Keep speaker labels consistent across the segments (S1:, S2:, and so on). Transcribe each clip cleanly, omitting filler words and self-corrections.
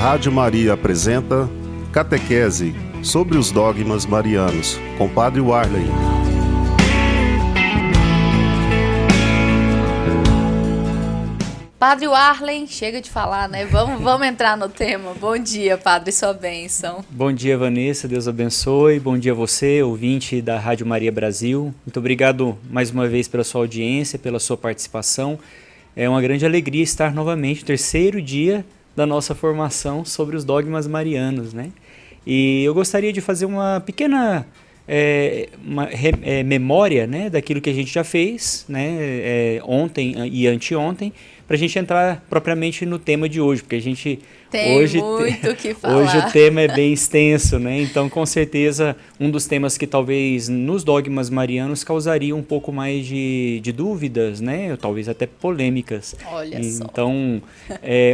S1: Rádio Maria apresenta Catequese sobre os dogmas marianos, com Padre Warley.
S2: Padre Warley, chega de falar, né? Vamos entrar no tema. Bom dia, Padre, sua bênção.
S3: Bom dia, Vanessa, Deus abençoe. Bom dia a você, ouvinte da Rádio Maria Brasil. Muito obrigado mais uma vez pela sua audiência, pela sua participação. É uma grande alegria estar novamente no terceiro dia da nossa formação sobre os dogmas marianos, né? E eu gostaria de fazer uma pequena memória, né, daquilo que a gente já fez, né, ontem e anteontem, para a gente entrar propriamente no tema de hoje, porque a gente
S2: tem muito o que falar.
S3: Hoje o tema é bem extenso, né? Então, com certeza, um dos temas que talvez nos dogmas marianos causaria um pouco mais de dúvidas, né? Ou talvez até polêmicas.
S2: Olha só.
S3: Então,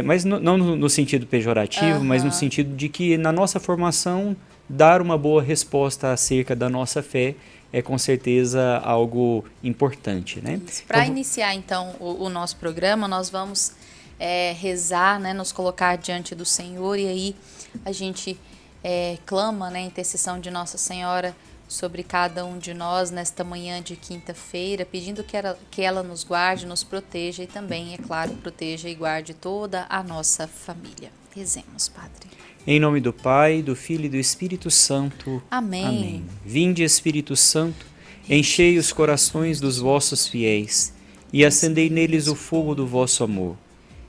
S3: mas não no sentido pejorativo, mas no sentido de que na nossa formação dar uma boa resposta acerca da nossa fé é com certeza algo importante, né?
S2: Para iniciar então o nosso programa, nós vamos rezar, né, nos colocar diante do Senhor, e aí a gente clama, né, a intercessão de Nossa Senhora sobre cada um de nós nesta manhã de quinta-feira, pedindo que ela nos guarde, nos proteja e também, é claro, proteja e guarde toda a nossa família. Rezemos, Padre.
S3: Em nome do Pai, do Filho e do Espírito Santo.
S2: Amém.
S3: Amém. Vinde, Espírito Santo, enchei os corações dos vossos fiéis e acendei neles o fogo do vosso amor.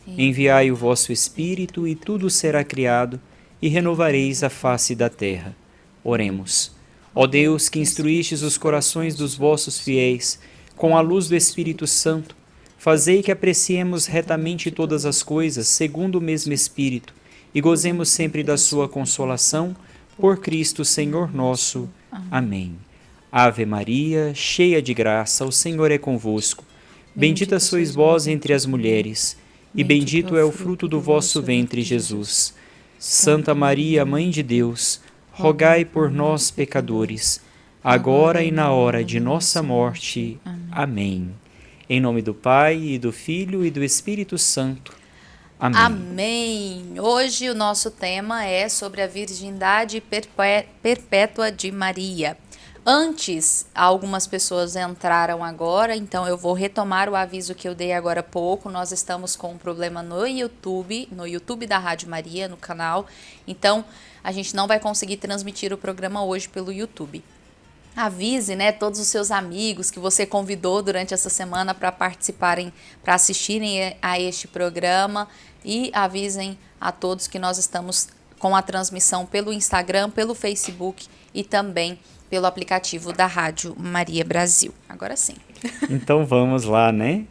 S3: Enviai o vosso Espírito e tudo será criado e renovareis a face da terra. Oremos. Ó Deus, que instruístes os corações dos vossos fiéis com a luz do Espírito Santo, fazei que apreciemos retamente todas as coisas segundo o mesmo Espírito e gozemos sempre da sua consolação, por Cristo Senhor nosso. Amém. Ave Maria, cheia de graça, o Senhor é convosco. Bendita sois vós entre as mulheres, e bendito é o fruto do vosso ventre, Jesus. Santa Maria, Mãe de Deus, rogai por nós, pecadores, agora e na hora de nossa morte. Amém. Em nome do Pai, e do Filho, e do Espírito Santo. Amém.
S2: Amém. Hoje o nosso tema é sobre a virgindade perpétua de Maria. Antes, algumas pessoas entraram agora, então eu vou retomar o aviso que eu dei agora há pouco. Nós estamos com um problema no YouTube da Rádio Maria, no canal. Então, a gente não vai conseguir transmitir o programa hoje pelo YouTube. Avise, né, todos os seus amigos que você convidou durante essa semana para participarem, para assistirem a este programa, e avisem a todos que nós estamos com a transmissão pelo Instagram, pelo Facebook e também pelo aplicativo da Rádio Maria Brasil. Agora sim.
S3: Então vamos lá, né?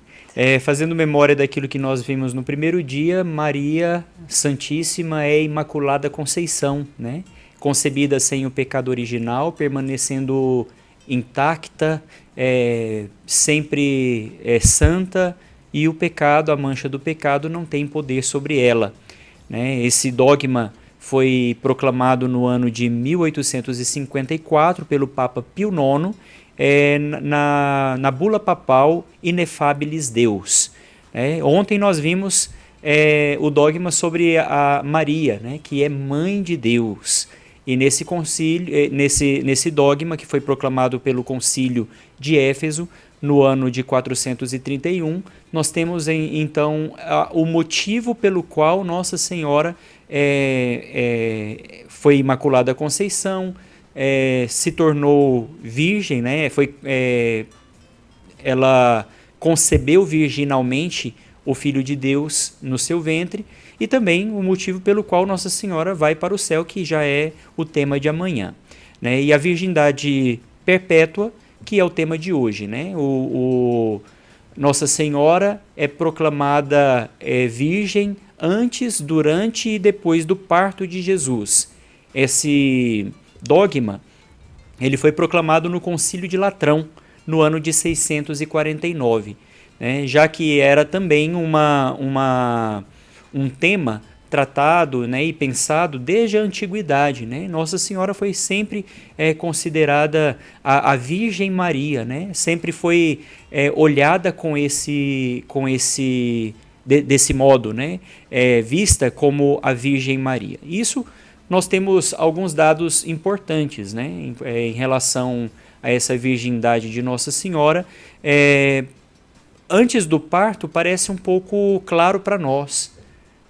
S3: Fazendo memória daquilo que nós vimos no primeiro dia, Maria Santíssima é Imaculada Conceição, né? Concebida sem o pecado original, permanecendo intacta, sempre santa, e o pecado, a mancha do pecado, não tem poder sobre ela, né? Esse dogma foi proclamado no ano de 1854 pelo Papa Pio IX, na bula papal Inefabilis Deus. Ontem nós vimos o dogma sobre a Maria, né, que é Mãe de Deus. E nesse concílio, nesse dogma que foi proclamado pelo concílio de Éfeso, no ano de 431, nós temos então o motivo pelo qual Nossa Senhora foi Imaculada Conceição, se tornou virgem, né? Ela concebeu virginalmente o Filho de Deus no seu ventre, e também o motivo pelo qual Nossa Senhora vai para o céu, que já é o tema de amanhã, né? E a virgindade perpétua, que é o tema de hoje, né? Nossa Senhora é proclamada virgem antes, durante e depois do parto de Jesus. Esse dogma ele foi proclamado no Concílio de Latrão, no ano de 649, né? Já que era também um tema tratado, né, e pensado desde a antiguidade, né? Nossa Senhora foi sempre considerada a Virgem Maria, né? Sempre foi olhada com esse desse modo, né, vista como a Virgem Maria. Isso nós temos alguns dados importantes, né, em relação a essa virgindade de Nossa Senhora. Antes do parto parece um pouco claro para nós,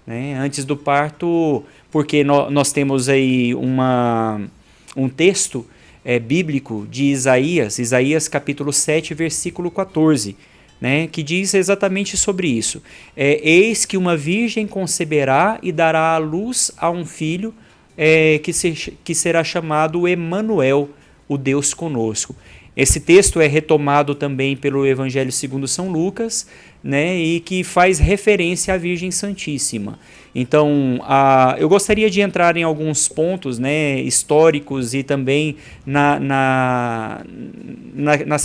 S3: né? Antes do parto, porque nós temos aí um texto bíblico de Isaías capítulo 7, versículo 14, né, que diz exatamente sobre isso. Eis que uma virgem conceberá e dará à luz a um filho que será chamado Emanuel, o Deus conosco. Esse texto é retomado também pelo Evangelho segundo São Lucas, né, e que faz referência à Virgem Santíssima. Então, eu gostaria de entrar em alguns pontos, né, históricos e também nas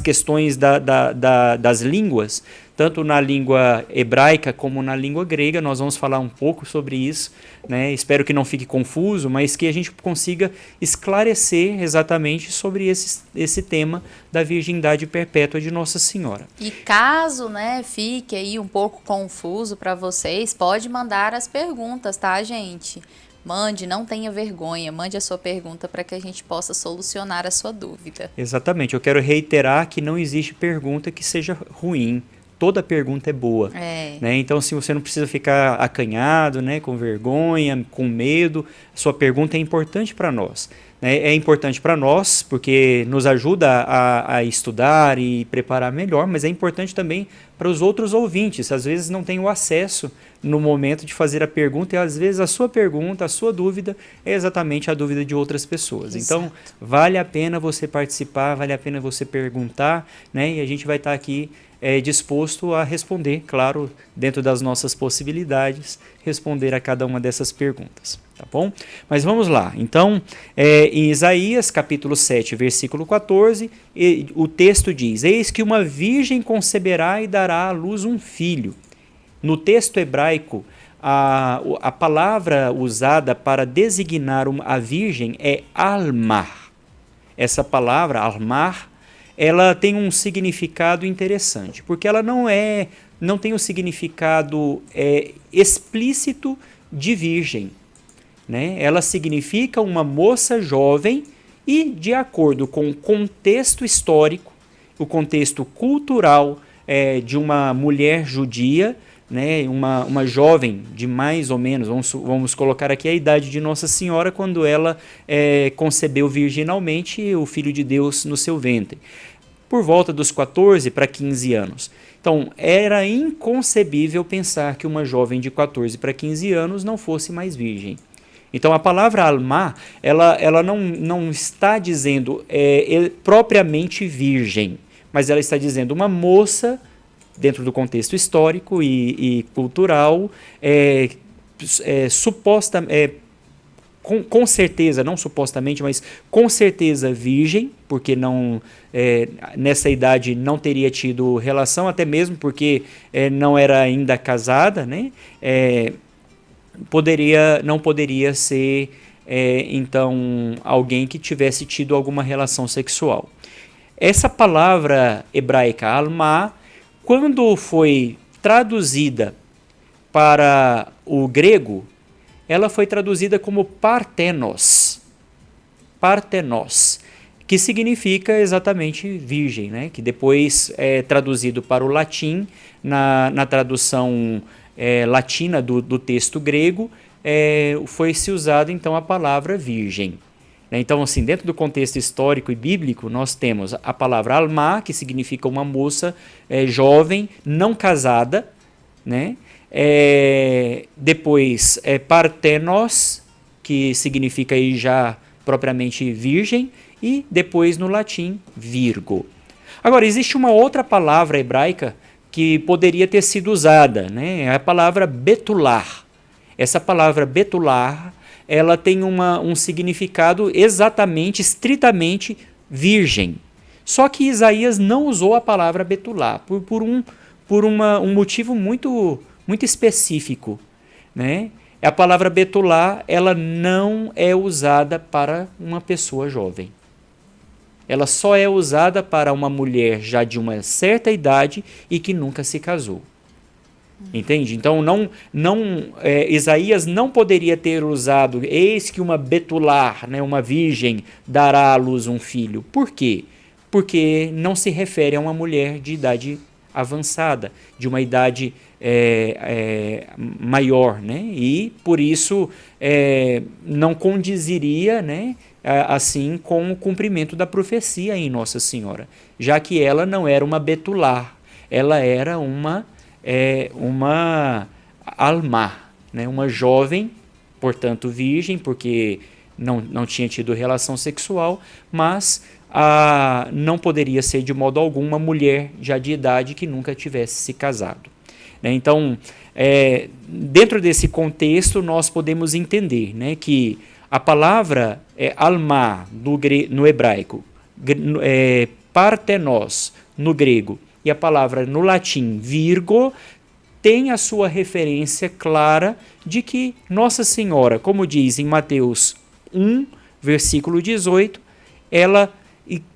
S3: questões das línguas, tanto na língua hebraica como na língua grega. Nós vamos falar um pouco sobre isso, né? Espero que não fique confuso, mas que a gente consiga esclarecer exatamente sobre esse tema da virgindade perpétua de Nossa Senhora.
S2: E caso, né, fique aí um pouco confuso para vocês, pode mandar as perguntas, tá, gente? Mande, não tenha vergonha, mande a sua pergunta para que a gente possa solucionar a sua dúvida.
S3: Exatamente, eu quero reiterar que não existe pergunta que seja ruim. Toda pergunta é boa, né? Então, se você não precisa ficar acanhado, né, com vergonha, com medo, a sua pergunta é importante para nós, né? É importante para nós porque nos ajuda a estudar e preparar melhor, mas é importante também para os outros ouvintes. Às vezes não tem o acesso no momento de fazer a pergunta e às vezes a sua pergunta, a sua dúvida é exatamente a dúvida de outras pessoas. Exato. Então, vale a pena você participar, vale a pena você perguntar, né? E a gente vai estar aqui disposto a responder, claro, dentro das nossas possibilidades, responder a cada uma dessas perguntas, tá bom? Mas vamos lá. Então, em Isaías, capítulo 7, versículo 14, o texto diz: Eis que uma virgem conceberá e dará à luz um filho. No texto hebraico, a palavra usada para designar a virgem é almar. Essa palavra, almar, ela tem um significado interessante, porque ela não tem o significado explícito de virgem, né? Ela significa uma moça jovem e, de acordo com o contexto histórico, o contexto cultural de uma mulher judia, né? Uma jovem de mais ou menos, vamos colocar aqui a idade de Nossa Senhora, quando ela concebeu virginalmente o Filho de Deus no seu ventre, por volta dos 14 para 15 anos. Então, era inconcebível pensar que uma jovem de 14 para 15 anos não fosse mais virgem. Então, a palavra alma, ela não está dizendo propriamente virgem, mas ela está dizendo uma moça, dentro do contexto histórico e cultural, com certeza, não supostamente, mas com certeza virgem, porque nessa idade não teria tido relação, até mesmo porque não era ainda casada, né? Não poderia ser, então, alguém que tivesse tido alguma relação sexual. Essa palavra hebraica, alma, quando foi traduzida para o grego, ela foi traduzida como partenos, que significa exatamente virgem, né? Que depois é traduzido para o latim, na tradução latina do texto grego, foi-se usada então a palavra virgem. Então, assim, dentro do contexto histórico e bíblico, nós temos a palavra alma, que significa uma moça jovem, não casada, né? Depois partenos, que significa aí já propriamente virgem, e depois no latim virgo. Agora, existe uma outra palavra hebraica que poderia ter sido usada, né? É a palavra betular. Essa palavra betular, ela tem um significado exatamente, estritamente virgem. Só que Isaías não usou a palavra betular por um motivo muito específico, né? A palavra betular, ela não é usada para uma pessoa jovem. Ela só é usada para uma mulher já de uma certa idade e que nunca se casou. Entende? Então, Isaías não poderia ter usado, eis que uma betular, né, uma virgem, dará à luz um filho. Por quê? Porque não se refere a uma mulher de idade avançada, de uma idade maior, né? E, por isso, não condiziria, né, assim com o cumprimento da profecia em Nossa Senhora, já que ela não era uma betular, ela era uma alma, né? Uma jovem, portanto virgem, porque não tinha tido relação sexual, mas não poderia ser de modo algum uma mulher já de idade que nunca tivesse se casado. Né? Então, dentro desse contexto, nós podemos entender, né, que a palavra alma no hebraico, partenos no grego, e a palavra no latim virgo tem a sua referência clara de que Nossa Senhora, como diz em Mateus 1, versículo 18, ela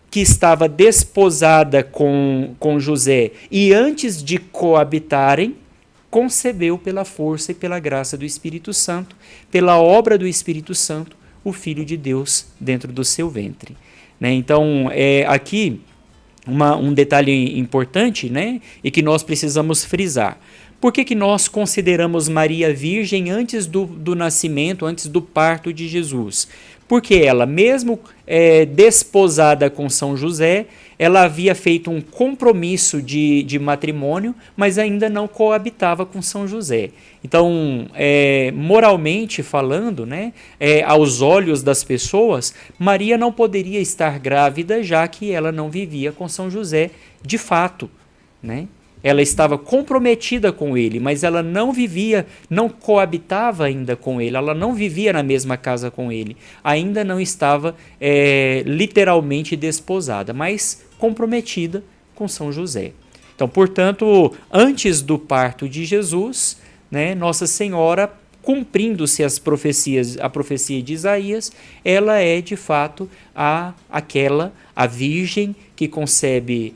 S3: que estava desposada com José e antes de coabitarem, concebeu pela força e pela graça do Espírito Santo, pela obra do Espírito Santo, o Filho de Deus dentro do seu ventre. Né? Então, aqui um detalhe importante, né, e que nós precisamos frisar. Por que nós consideramos Maria virgem antes do nascimento, antes do parto de Jesus? Porque ela, mesmo desposada com São José, ela havia feito um compromisso de matrimônio, mas ainda não coabitava com São José. Então, moralmente falando, né, aos olhos das pessoas, Maria não poderia estar grávida, já que ela não vivia com São José de fato, né? Ela estava comprometida com ele, mas ela não vivia, não coabitava ainda com ele, ela não vivia na mesma casa com ele, ainda não estava literalmente desposada, mas comprometida com São José. Então, portanto, antes do parto de Jesus, né, Nossa Senhora, cumprindo-se a profecia de Isaías, ela é de fato a virgem que concebe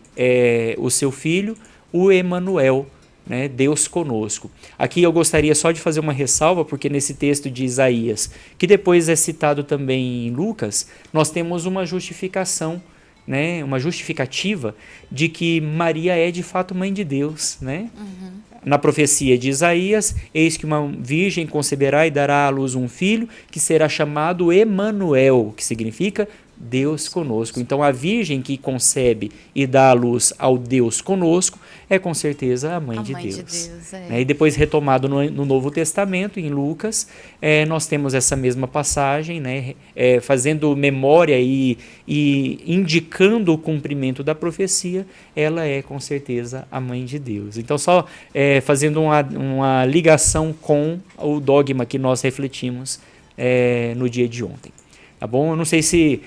S3: o seu filho, o Emanuel, né, Deus conosco. Aqui eu gostaria só de fazer uma ressalva, porque nesse texto de Isaías, que depois é citado também em Lucas, nós temos uma justificação, né, uma justificativa de que Maria é de fato mãe de Deus. Né? Uhum. Na profecia de Isaías, eis que uma virgem conceberá e dará à luz um filho, que será chamado Emanuel, que significa Deus conosco. Então, a virgem que concebe e dá à luz ao Deus conosco é com certeza a mãe de Deus. E depois, retomado no Novo Testamento, em Lucas, nós temos essa mesma passagem, né, fazendo memória e indicando o cumprimento da profecia, ela é com certeza a mãe de Deus. Então, só fazendo uma ligação com o dogma que nós refletimos no dia de ontem. Tá bom? Eu não sei se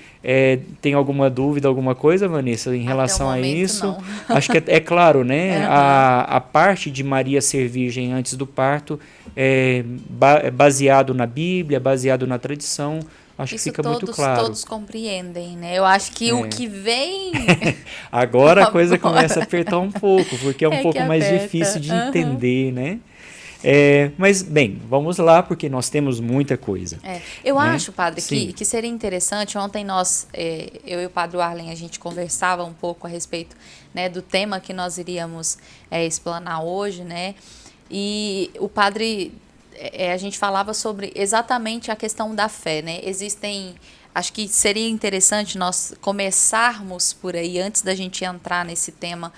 S3: tem alguma dúvida, alguma coisa, Vanessa, em relação a isso. Não. Acho que é claro, né? A parte de Maria ser virgem antes do parto é baseado na Bíblia, baseado na tradição. Acho que fica muito claro.
S2: Todos compreendem, né? Eu acho que o que vem...
S3: Agora a coisa começa a apertar um pouco, porque é um pouco mais difícil de entender, né? Mas, bem, vamos lá, porque nós temos muita coisa.
S2: Eu acho, padre, que seria interessante. Ontem eu e o padre Arlen, a gente conversava um pouco a respeito, né, do tema que nós iríamos explanar hoje, né? E o padre, a gente falava sobre exatamente a questão da fé, né? Acho que seria interessante nós começarmos por aí, antes da gente entrar nesse tema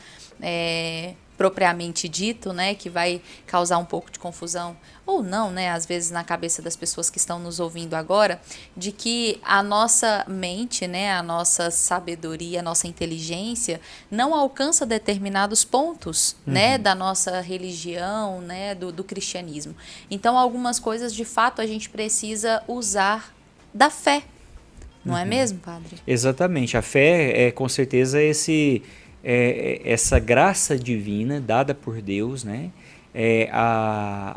S2: propriamente dito, né, que vai causar um pouco de confusão, ou não, né, às vezes na cabeça das pessoas que estão nos ouvindo agora, de que a nossa mente, né, a nossa sabedoria, a nossa inteligência não alcança determinados pontos, né, da nossa religião, né, do cristianismo. Então, algumas coisas, de fato, a gente precisa usar da fé, não é mesmo, padre?
S3: Exatamente. A fé é, com certeza, essa graça divina dada por Deus, né,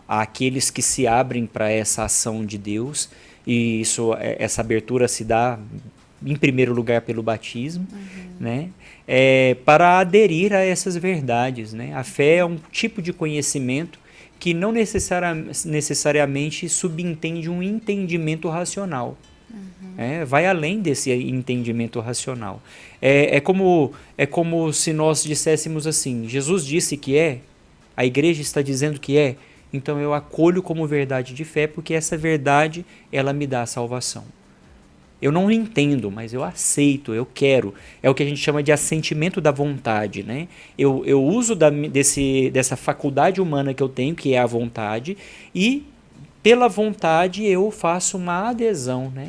S3: àqueles que se abrem para essa ação de Deus, e essa abertura se dá em primeiro lugar pelo batismo, né, para aderir a essas verdades, né. A fé é um tipo de conhecimento que não necessariamente subentende um entendimento racional. Vai além desse entendimento racional. É como se nós disséssemos assim: Jesus disse que é, a igreja está dizendo que é, então eu acolho como verdade de fé, porque essa verdade, ela me dá a salvação. Eu não entendo, mas eu aceito, eu quero. É o que a gente chama de assentimento da vontade, né? Eu uso dessa faculdade humana que eu tenho, que é a vontade, e pela vontade eu faço uma adesão, né?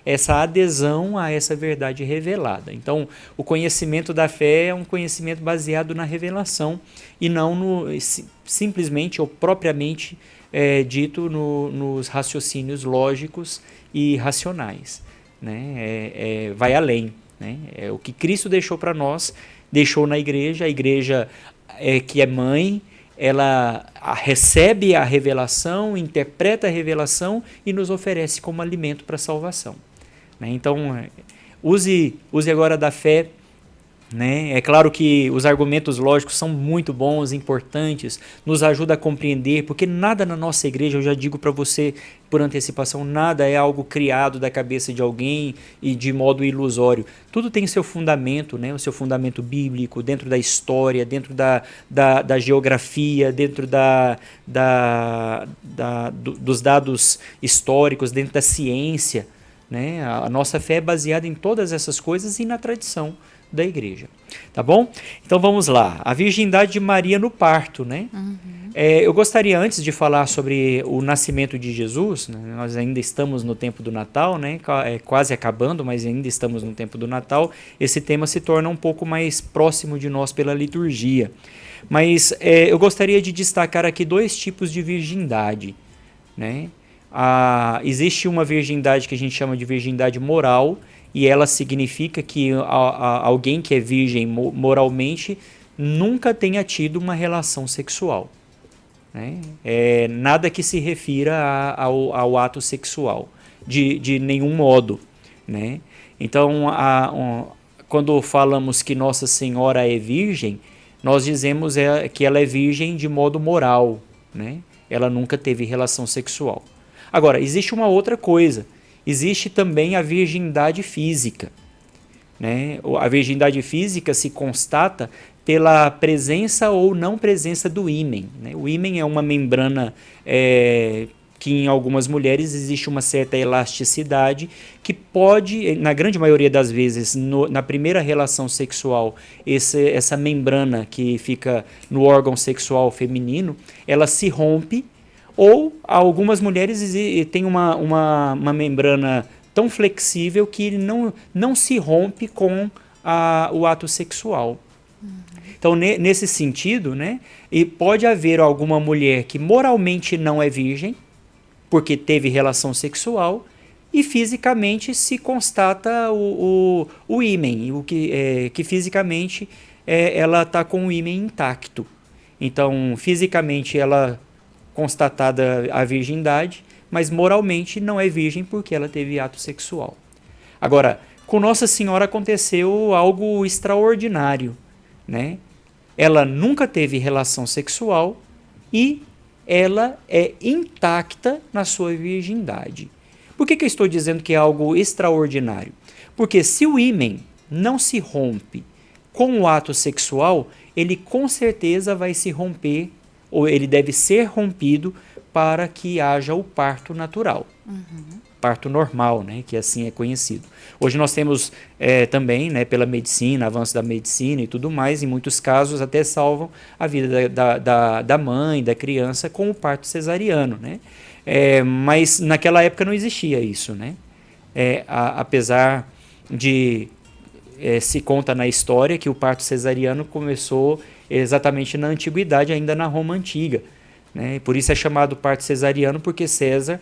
S3: Essa adesão a essa verdade revelada. Então, o conhecimento da fé é um conhecimento baseado na revelação e não simplesmente ou propriamente dito nos raciocínios lógicos e racionais. Né? Vai além. Né? É o que Cristo deixou para nós, deixou na igreja. A igreja que é mãe, ela recebe a revelação, interpreta a revelação e nos oferece como alimento para a salvação. Né? Então, use agora da fé. Né? É claro que os argumentos lógicos são muito bons, importantes, nos ajuda a compreender, porque nada na nossa igreja, eu já digo para você por antecipação, nada é algo criado da cabeça de alguém e de modo ilusório. Tudo tem seu fundamento, né? O seu fundamento bíblico, dentro da história, dentro da geografia, dentro dos dados históricos, dentro da ciência. Né? A nossa fé é baseada em todas essas coisas e na tradição da igreja, tá bom? Então vamos lá, a virgindade de Maria no parto, né? Eu gostaria, antes de falar sobre o nascimento de Jesus, né? Nós ainda estamos no tempo do Natal, né? Quase acabando, mas ainda estamos no tempo do Natal, esse tema se torna um pouco mais próximo de nós pela liturgia, mas eu gostaria de destacar aqui 2 tipos de virgindade, né? Existe uma virgindade que a gente chama de virgindade moral, e ela significa que alguém que é virgem moralmente nunca tenha tido uma relação sexual. Né? Nada que se refira ao ato sexual, de nenhum modo. Né? Então, quando falamos que Nossa Senhora é virgem, nós dizemos que ela é virgem de modo moral. Né? Ela nunca teve relação sexual. Agora, existe uma outra coisa. Existe também a virgindade física. Né? A virgindade física se constata pela presença ou não presença do ímen. Né? O ímen é uma membrana que em algumas mulheres existe uma certa elasticidade que pode, na grande maioria das vezes, na primeira relação sexual, essa membrana que fica no órgão sexual feminino, ela se rompe. Ou algumas mulheres têm uma membrana tão flexível que não se rompe com o ato sexual. Então, nesse sentido, né, e pode haver alguma mulher que moralmente não é virgem, porque teve relação sexual, e fisicamente se constata o ímen, que fisicamente ela está com o ímen intacto. Então, fisicamente ela constatada a virgindade, mas moralmente não é virgem porque ela teve ato sexual. Agora, com Nossa Senhora aconteceu algo extraordinário, né? Ela nunca teve relação sexual e ela é intacta na sua virgindade. Por que eu estou dizendo que é algo extraordinário? Porque se o ímen não se rompe com o ato sexual, ele com certeza vai se romper, ou ele deve ser rompido para que haja o parto natural. Parto normal, né, que assim é conhecido. Hoje nós temos também, né, pela medicina, avanço da medicina e tudo mais, em muitos casos até salvam a vida da mãe, da criança com o parto cesariano. Né? Mas naquela época não existia isso. Né? Apesar de se conta na história que o parto cesariano começou exatamente na antiguidade, ainda na Roma antiga. Né? Por isso é chamado parto cesariano, porque César,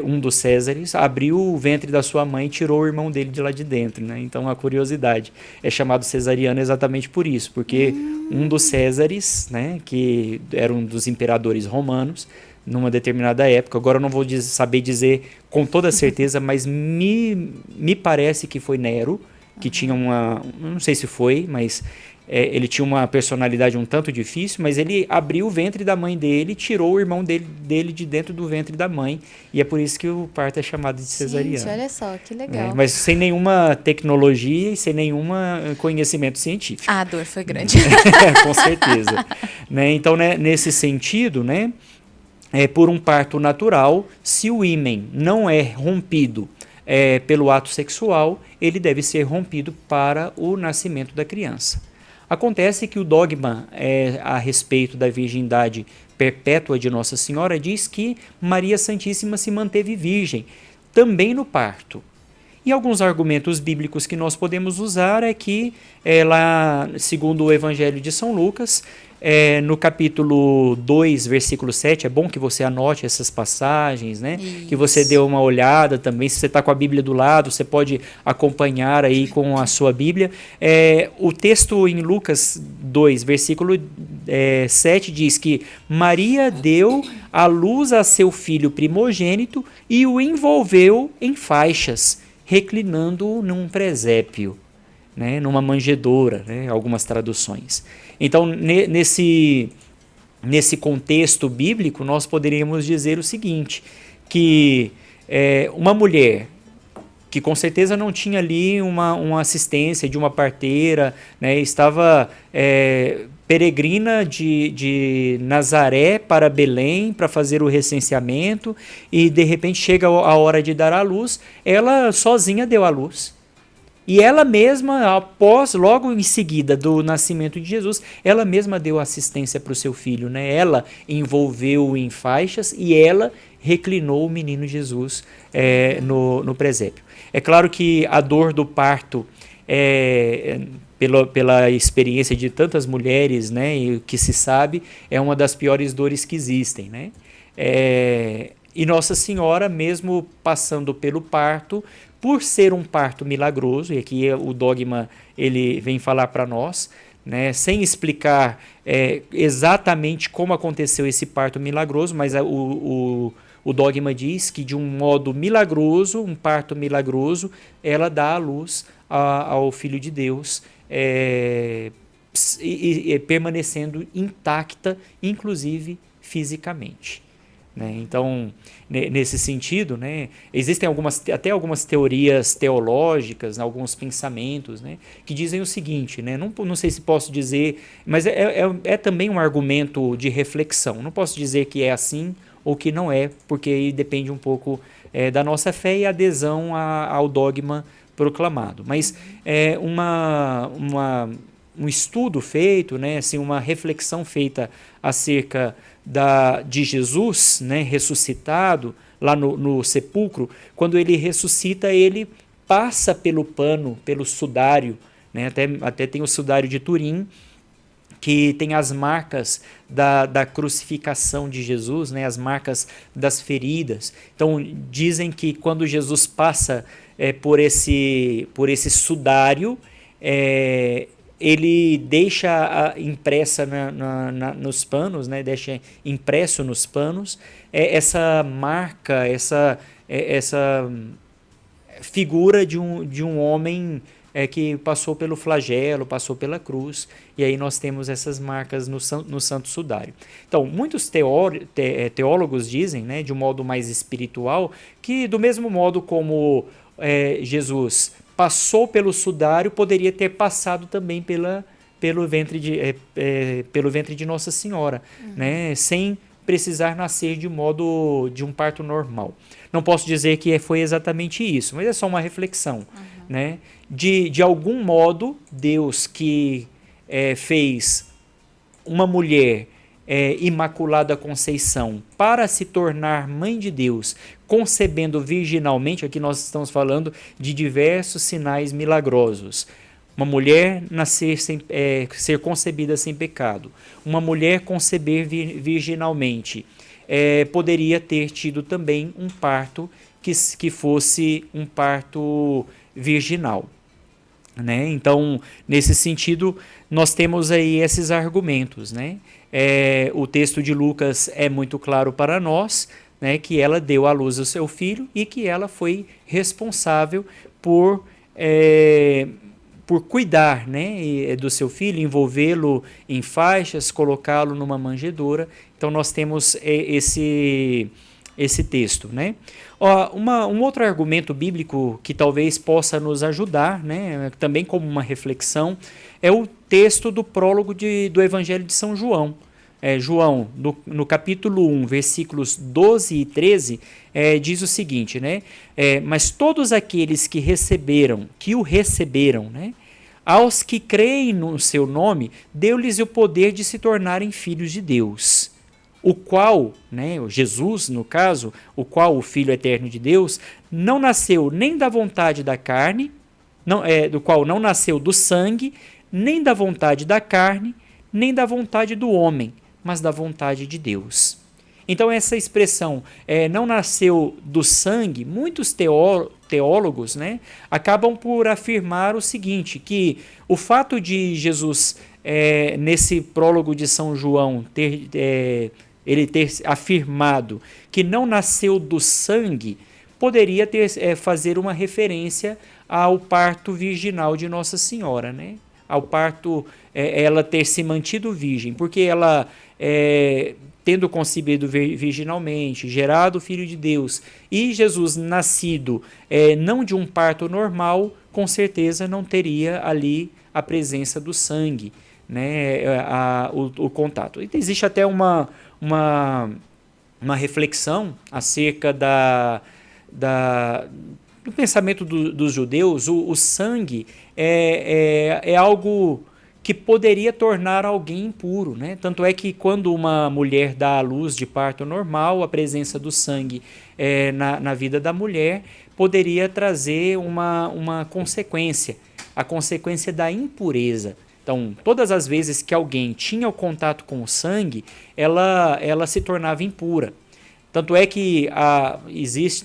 S3: um dos Césares, abriu o ventre da sua mãe e tirou o irmão dele de lá de dentro. Né? Então, a curiosidade é chamado cesariano exatamente por isso, porque um dos Césares, né, que era um dos imperadores romanos, numa determinada época, agora eu não vou saber dizer com toda certeza, mas me parece que foi Nero, que tinha não sei se foi, mas ele tinha uma personalidade um tanto difícil, mas ele abriu o ventre da mãe dele, tirou o irmão dele de dentro do ventre da mãe, e é por isso que o parto é chamado de cesariana.
S2: Gente, olha só, que legal.
S3: Mas sem nenhuma tecnologia e sem nenhum conhecimento científico.
S2: A dor foi grande.
S3: Com certeza. Né? Então, né, nesse sentido, né, por um parto natural, se o ímen não é rompido pelo ato sexual, ele deve ser rompido para o nascimento da criança. Acontece que o dogma a respeito da virgindade perpétua de Nossa Senhora diz que Maria Santíssima se manteve virgem, também no parto. E alguns argumentos bíblicos que nós podemos usar é que, lá, segundo o Evangelho de São Lucas, no capítulo 2, versículo 7, é bom que você anote essas passagens, né? Que você dê uma olhada também. Se você está com a Bíblia do lado, você pode acompanhar aí com a sua Bíblia. O texto em Lucas 2, versículo 7 diz que Maria deu à luz a seu filho primogênito e o envolveu em faixas, reclinando-o num presépio, né, numa manjedoura, né, algumas traduções. Então, nesse contexto bíblico, nós poderíamos dizer o seguinte, que uma mulher que com certeza não tinha ali uma assistência de uma parteira, né, estava peregrina de Nazaré para Belém para fazer o recenseamento e de repente chega a hora de dar à luz, ela sozinha deu à luz. E ela mesma, logo em seguida do nascimento de Jesus, ela mesma deu assistência para o seu filho, né? Ela envolveu-o em faixas e ela reclinou o menino Jesus no presépio. É claro que a dor do parto, pela experiência de tantas mulheres, né, e que se sabe, é uma das piores dores que existem, né? E Nossa Senhora, mesmo passando pelo parto, por ser um parto milagroso, e aqui o dogma ele vem falar para nós, né, sem explicar exatamente como aconteceu esse parto milagroso, mas o dogma diz que de um modo milagroso, um parto milagroso, ela dá à luz ao Filho de Deus, permanecendo intacta, inclusive fisicamente. Né? Então, nesse sentido, né, existem até algumas teorias teológicas, alguns pensamentos, né, que dizem o seguinte, né, não sei se posso dizer, mas é também um argumento de reflexão. Não posso dizer que é assim ou que não é, porque aí depende um pouco da nossa fé e adesão ao dogma proclamado. Mas um estudo feito, né, assim, uma reflexão feita acerca de Jesus, né, ressuscitado lá no sepulcro, quando ele ressuscita, ele passa pelo pano, pelo sudário, né, até tem o sudário de Turim, que tem as marcas da crucificação de Jesus, né, as marcas das feridas. Então, dizem que quando Jesus passa por esse sudário, ele deixa impressa nos panos, né, deixa impresso nos panos essa marca, essa figura de um homem que passou pelo flagelo, passou pela cruz, e aí nós temos essas marcas no Santo Sudário. Então, muitos teólogos dizem, né, de um modo mais espiritual, que do mesmo modo como Jesus passou pelo sudário, poderia ter passado também pelo ventre de Nossa Senhora, né, sem precisar nascer de um parto normal. Não posso dizer que foi exatamente isso, mas é só uma reflexão, né? De algum modo, Deus que fez uma mulher Imaculada Conceição para se tornar mãe de Deus, concebendo virginalmente, aqui nós estamos falando de diversos sinais milagrosos. Uma mulher ser concebida sem pecado, uma mulher conceber virginalmente, poderia ter tido também um parto que fosse um parto virginal. Né? Então, nesse sentido, nós temos aí esses argumentos. Né? O texto de Lucas é muito claro para nós, né, que ela deu à luz o seu filho e que ela foi responsável por cuidar, né, do seu filho, envolvê-lo em faixas, colocá-lo numa manjedoura. Então nós temos esse texto, né? Um outro argumento bíblico que talvez possa nos ajudar, né, também como uma reflexão, é o texto do prólogo do Evangelho de São João. João, no capítulo 1, versículos 12 e 13, diz o seguinte, né? Mas todos aqueles que o receberam, né? Aos que creem no seu nome, deu-lhes o poder de se tornarem filhos de Deus. O qual, né, Jesus, no caso, o qual o Filho eterno de Deus, não nasceu nem da vontade da carne, do qual não nasceu do sangue, nem da vontade da carne, nem da vontade do homem, mas da vontade de Deus. Então essa expressão não nasceu do sangue, muitos teólogos, né, acabam por afirmar o seguinte, que o fato de Jesus, nesse prólogo de São João, ele ter afirmado que não nasceu do sangue, poderia fazer uma referência ao parto virginal de Nossa Senhora, né? Ao parto, ela ter se mantido virgem, porque ela, tendo concebido virginalmente, gerado o Filho de Deus, e Jesus nascido não de um parto normal, com certeza não teria ali a presença do sangue, né, o contato. Existe até uma reflexão acerca do pensamento dos judeus. O sangue é algo que poderia tornar alguém impuro, né? Tanto é que quando uma mulher dá à luz de parto normal, a presença do sangue na vida da mulher poderia trazer uma consequência, a consequência da impureza. Então, todas as vezes que alguém tinha o contato com o sangue, ela se tornava impura. Tanto é que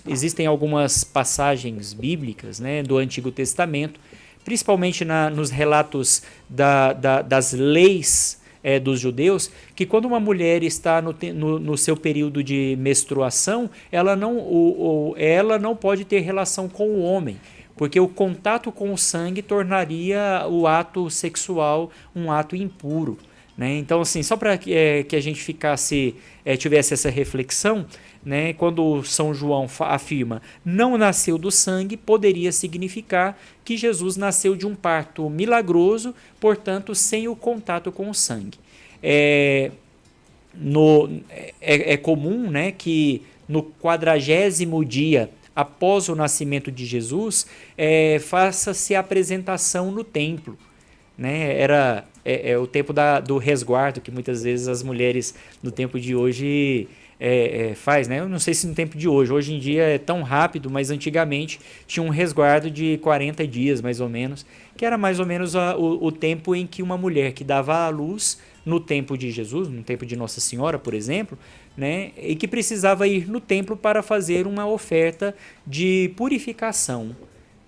S3: existem algumas passagens bíblicas, né, do Antigo Testamento, principalmente nos relatos das leis dos judeus, que quando uma mulher está no seu período de menstruação, ela não pode ter relação com o homem, porque o contato com o sangue tornaria o ato sexual um ato impuro, né? Então, assim, só para que a gente tivesse essa reflexão, né, quando São João afirma não nasceu do sangue, poderia significar que Jesus nasceu de um parto milagroso, portanto, sem o contato com o sangue. É comum, né, que no 40º dia após o nascimento de Jesus, faça-se a apresentação no templo, né? Era o tempo do resguardo, que muitas vezes as mulheres no tempo de hoje faz, né? Eu não sei se no tempo de hoje em dia é tão rápido, mas antigamente tinha um resguardo de 40 dias, mais ou menos, que era mais ou menos o tempo em que uma mulher que dava à luz no tempo de Jesus, no tempo de Nossa Senhora, por exemplo, né, e que precisava ir no templo para fazer uma oferta de purificação.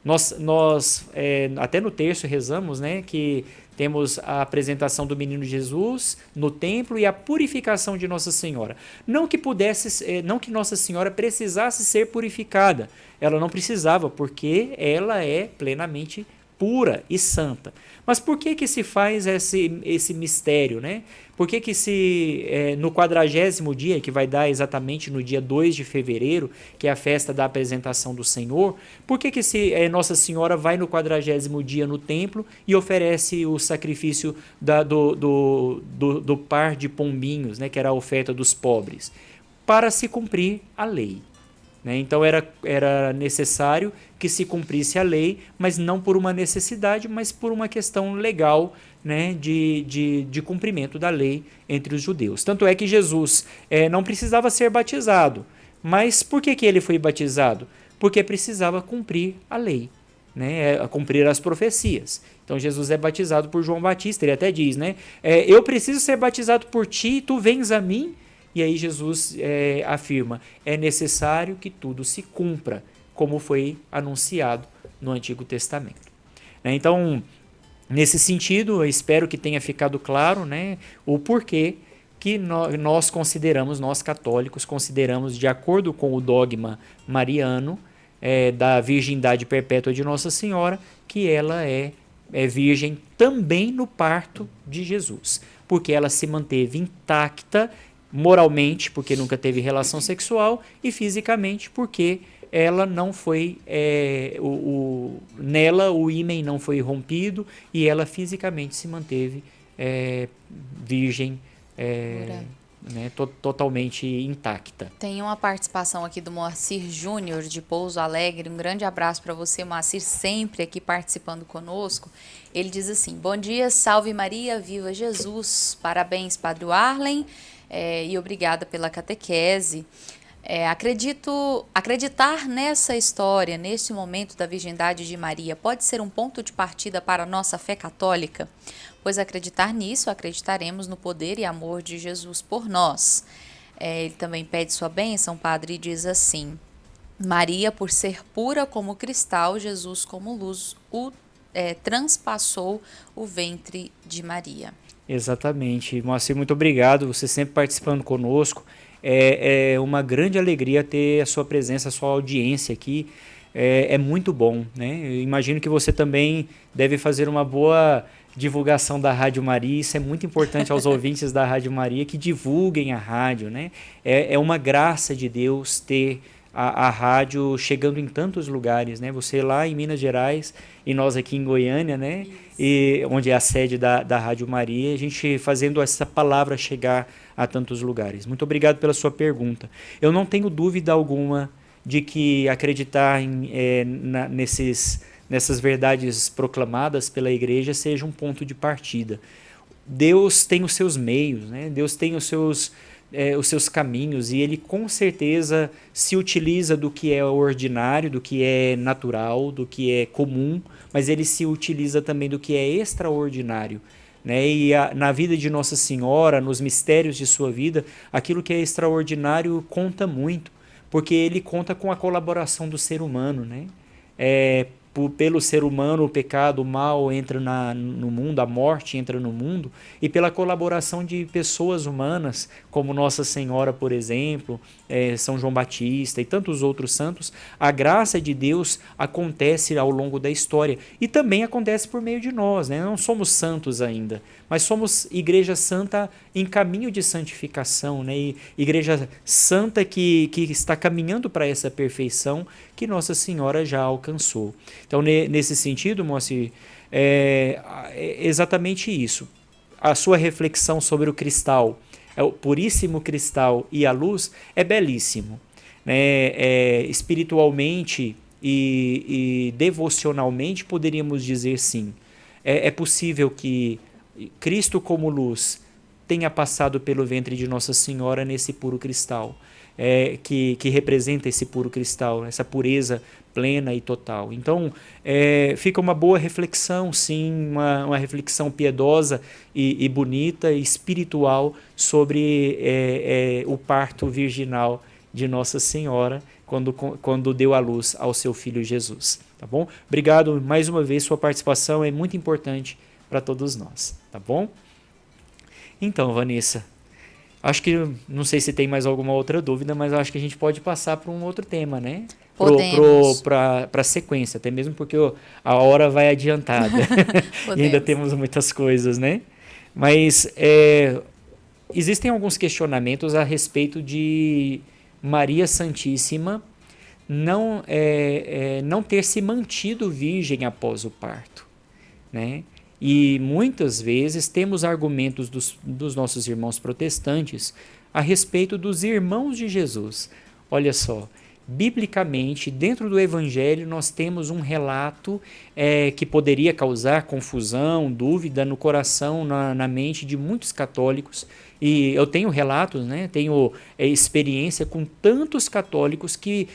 S3: Nós até no terço rezamos, né, que temos a apresentação do menino Jesus no templo e a purificação de Nossa Senhora. Não que Nossa Senhora precisasse ser purificada. Ela não precisava, porque ela é plenamente pura e santa. Mas por que se faz esse mistério, né? Por que no 40º dia, que vai dar exatamente no dia 2 de fevereiro, que é a festa da apresentação do Senhor, por que Nossa Senhora vai no 40º dia no templo e oferece o sacrifício do par de pombinhos, né, que era a oferta dos pobres? Para se cumprir a lei. Né? Então era necessário que se cumprisse a lei, mas não por uma necessidade, mas por uma questão legal, né, de cumprimento da lei entre os judeus. Tanto é que Jesus não precisava ser batizado. Mas por que ele foi batizado? Porque precisava cumprir a lei, né, cumprir as profecias. Então Jesus é batizado por João Batista. Ele até diz, né, eu preciso ser batizado por ti, tu vens a mim. E aí Jesus afirma, é necessário que tudo se cumpra, como foi anunciado no Antigo Testamento. Então, nesse sentido, eu espero que tenha ficado claro, né, o porquê que nós católicos, consideramos, de acordo com o dogma mariano, da virgindade perpétua de Nossa Senhora, que ela é virgem também no parto de Jesus, porque ela se manteve intacta moralmente, porque nunca teve relação sexual, e fisicamente, porque ela não foi, nela o ímen não foi rompido e ela fisicamente se manteve virgem, né, totalmente intacta.
S2: Tem uma participação aqui do Moacir Júnior, de Pouso Alegre. Um grande abraço para você, Moacir, sempre aqui participando conosco. Ele diz assim: bom dia, salve Maria, viva Jesus. Parabéns, Padre Arlen, e obrigada pela catequese. Acreditar nessa história, nesse momento da virgindade de Maria, pode ser um ponto de partida para a nossa fé católica? Pois acreditar nisso, acreditaremos no poder e amor de Jesus por nós. Ele também pede sua bênção, padre, e diz assim: Maria, por ser pura como cristal, Jesus como luz, transpassou o ventre de Maria.
S3: Exatamente. Moacir, muito obrigado, você sempre participando conosco. É uma grande alegria ter a sua presença, a sua audiência aqui. É muito bom, né? Eu imagino que você também deve fazer uma boa divulgação da Rádio Maria. Isso é muito importante aos ouvintes da Rádio Maria, que divulguem a rádio, né? É uma graça de Deus ter a rádio chegando em tantos lugares, né? Você lá em Minas Gerais e nós aqui em Goiânia, né? E onde é a sede da Rádio Maria, a gente fazendo essa palavra chegar a tantos lugares. Muito obrigado pela sua pergunta. Eu não tenho dúvida alguma de que acreditar nessas verdades proclamadas pela Igreja seja um ponto de partida. Deus tem os seus meios, né? Deus tem os seus caminhos, e Ele com certeza se utiliza do que é ordinário, do que é natural, do que é comum, mas Ele se utiliza também do que é extraordinário. Né? E na vida de Nossa Senhora, nos mistérios de sua vida, aquilo que é extraordinário conta muito, porque Ele conta com a colaboração do ser humano, né? Pelo ser humano, o pecado, o mal entra no mundo, a morte entra no mundo, e pela colaboração de pessoas humanas, como Nossa Senhora, por exemplo, São João Batista e tantos outros santos, a graça de Deus acontece ao longo da história, e também acontece por meio de nós, né? Não somos santos ainda, mas somos igreja santa em caminho de santificação, né? E igreja santa que está caminhando para essa perfeição que Nossa Senhora já alcançou. Então, nesse sentido, Moacir, é exatamente isso. A sua reflexão sobre o cristal, o puríssimo cristal e a luz, é belíssimo. Né? Espiritualmente e devocionalmente, poderíamos dizer sim. É possível que Cristo como luz tenha passado pelo ventre de Nossa Senhora nesse puro cristal, que representa esse puro cristal, essa pureza plena e total. Então, fica uma boa reflexão, sim, uma reflexão piedosa e bonita, e espiritual, sobre o parto virginal de Nossa Senhora, quando deu à luz ao seu Filho Jesus. Tá bom? Obrigado mais uma vez, sua participação é muito importante para todos nós. Tá bom? Então, Vanessa, acho que, não sei se tem mais alguma outra dúvida, mas acho que a gente pode passar para um outro tema, né? Para a sequência, até mesmo porque a hora vai adiantada. E ainda temos muitas coisas, né? Mas existem alguns questionamentos a respeito de Maria Santíssima não ter se mantido virgem após o parto, né? E muitas vezes temos argumentos dos nossos irmãos protestantes a respeito dos irmãos de Jesus. Olha só, biblicamente, dentro do Evangelho, nós temos um relato que poderia causar confusão, dúvida no coração, na mente de muitos católicos. E eu tenho relatos, né? Tenho experiência com tantos católicos que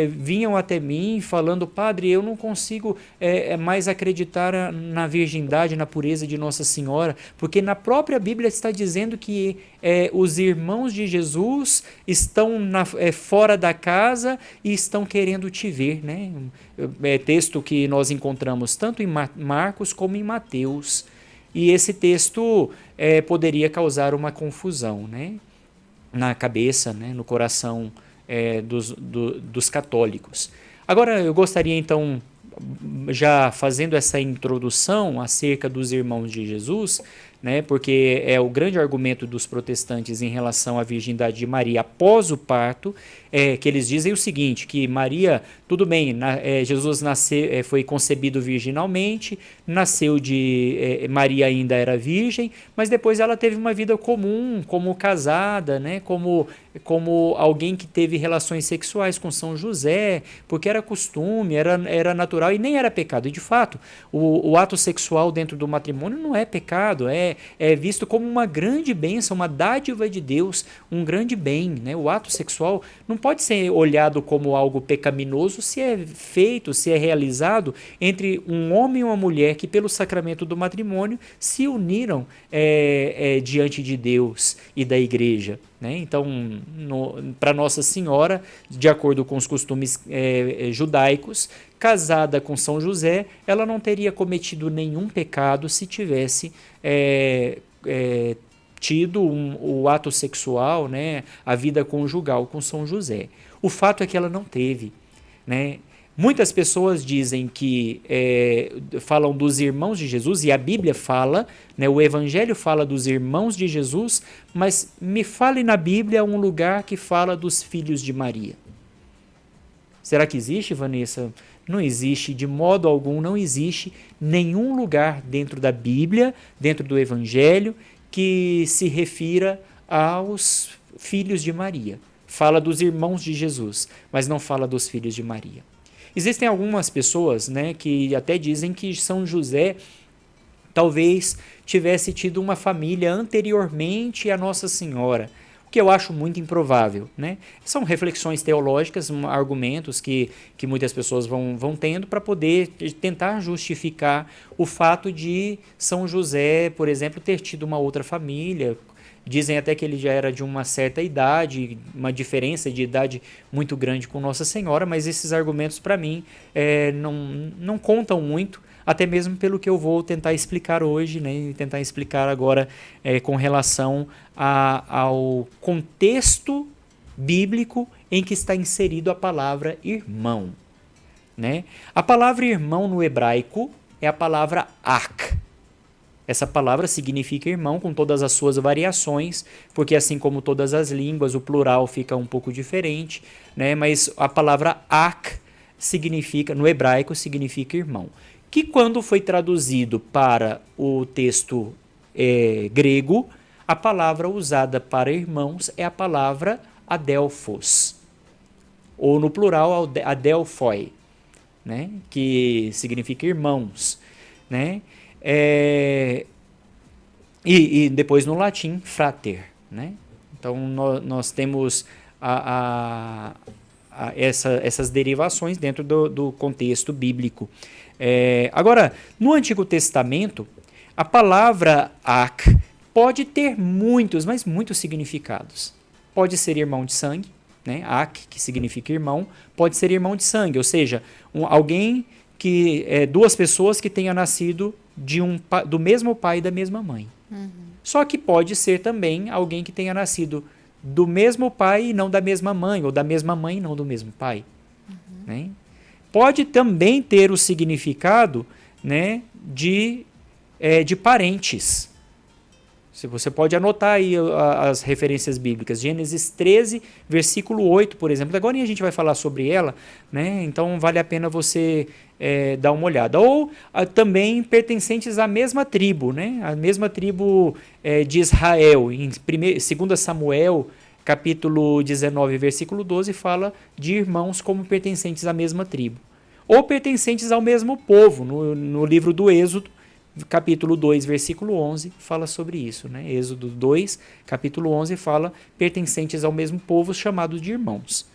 S3: vinham até mim falando: padre, eu não consigo mais acreditar na virgindade, na pureza de Nossa Senhora, porque na própria Bíblia está dizendo que os irmãos de Jesus estão fora da casa e estão querendo te ver, né? Texto que nós encontramos tanto em Marcos como em Mateus. E esse texto poderia causar uma confusão, né? Na cabeça, né? No coração dos católicos. Agora, eu gostaria então, já fazendo essa introdução acerca dos irmãos de Jesus, né, porque é o grande argumento dos protestantes em relação à virgindade de Maria após o parto, que eles dizem o seguinte, que Maria, tudo bem, Jesus nasceu, foi concebido virginalmente, nasceu Maria ainda era virgem, mas depois ela teve uma vida comum, como casada, né, como alguém que teve relações sexuais com São José, porque era costume, era natural e nem era pecado. E de fato, o ato sexual dentro do matrimônio não é pecado, é visto como uma grande bênção, uma dádiva de Deus, um grande bem, né? O ato sexual não pode ser olhado como algo pecaminoso se é feito, se é realizado entre um homem e uma mulher que pelo sacramento do matrimônio se uniram diante de Deus e da igreja, né? Então, para Nossa Senhora, de acordo com os costumes judaicos, casada com São José, ela não teria cometido nenhum pecado se tivesse tido o ato sexual, né, a vida conjugal com São José. O fato é que ela não teve, né? Muitas pessoas dizem que falam dos irmãos de Jesus, e a Bíblia fala, né, o Evangelho fala dos irmãos de Jesus, mas me fale na Bíblia um lugar que fala dos filhos de Maria. Será que existe, Vanessa? Não existe, de modo algum, não existe nenhum lugar dentro da Bíblia, dentro do Evangelho, que se refira aos filhos de Maria. Fala dos irmãos de Jesus, mas não fala dos filhos de Maria. Existem algumas pessoas, né, que até dizem que São José talvez tivesse tido uma família anteriormente a Nossa Senhora, o que eu acho muito improvável, né? São reflexões teológicas, argumentos que muitas pessoas vão tendo para poder tentar justificar o fato de São José, por exemplo, ter tido uma outra família. Dizem até que ele já era de uma certa idade, uma diferença de idade muito grande com Nossa Senhora, mas esses argumentos, para mim, não contam muito, até mesmo pelo que eu vou tentar explicar hoje, né, e tentar explicar agora com relação ao contexto bíblico em que está inserido a palavra irmão, né? A palavra irmão no hebraico é a palavra ak. Essa palavra significa irmão com todas as suas variações, porque assim como todas as línguas, o plural fica um pouco diferente, né? Mas a palavra ak significa, no hebraico, significa irmão. Que quando foi traduzido para o texto grego, a palavra usada para irmãos é a palavra adelphos, ou no plural adelphoi, né? Que significa irmãos, né? E depois no latim, frater, né? Então nós temos essas derivações dentro do contexto bíblico. Agora, no Antigo Testamento, a palavra ak pode ter muitos, mas muitos significados. Pode ser irmão de sangue, né? Ak, que significa irmão, pode ser irmão de sangue, ou seja, alguém que duas pessoas que tenham nascido do mesmo pai e da mesma mãe. Uhum. Só que pode ser também alguém que tenha nascido do mesmo pai e não da mesma mãe, ou da mesma mãe e não do mesmo pai. Uhum. Né? Pode também ter o significado, né, de parentes. Você pode anotar aí as referências bíblicas. Gênesis 13, versículo 8, por exemplo. Agora a gente vai falar sobre ela, né? Então vale a pena você dar uma olhada. Ou também pertencentes à mesma tribo, né? A mesma tribo de Israel. Em 2 Samuel, capítulo 19, versículo 12, fala de irmãos como pertencentes à mesma tribo. Ou pertencentes ao mesmo povo. No livro do Êxodo, capítulo 2, versículo 11, fala sobre isso, né? Êxodo 2, capítulo 11, fala pertencentes ao mesmo povo, chamados de irmãos,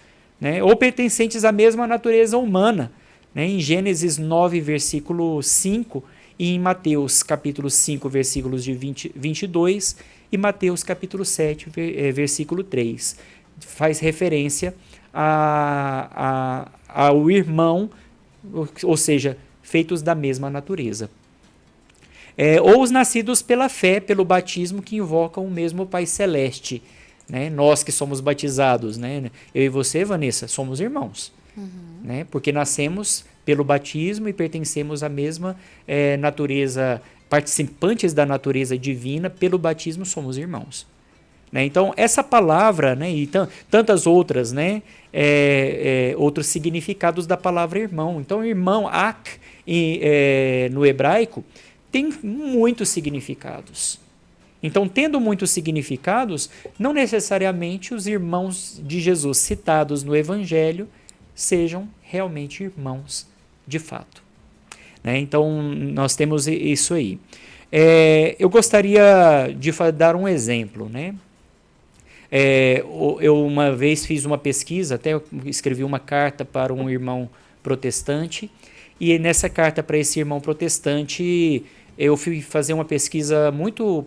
S3: né? Ou pertencentes à mesma natureza humana, né? Em Gênesis 9, versículo 5, e em Mateus, capítulo 5, versículos de 22, e Mateus, capítulo 7, versículo 3. Faz referência ao irmão, ou seja, feitos da mesma natureza. Ou os nascidos pela fé, pelo batismo, que invocam o mesmo Pai Celeste, né? Nós que somos batizados, né? Eu e você, Vanessa, somos irmãos, né? Porque nascemos pelo batismo e pertencemos à mesma natureza, participantes da natureza divina, pelo batismo somos irmãos. Né? Então, essa palavra, né, e tantas outras, né, outros significados da palavra irmão. Então, irmão, ak, no hebraico, tem muitos significados. Então, tendo muitos significados, não necessariamente os irmãos de Jesus citados no Evangelho sejam realmente irmãos de fato. Né? Então, nós temos isso aí. Eu gostaria de dar um exemplo, né? Eu uma vez fiz uma pesquisa, até eu escrevi uma carta para um irmão protestante, e nessa carta para esse irmão protestante eu fui fazer uma pesquisa muito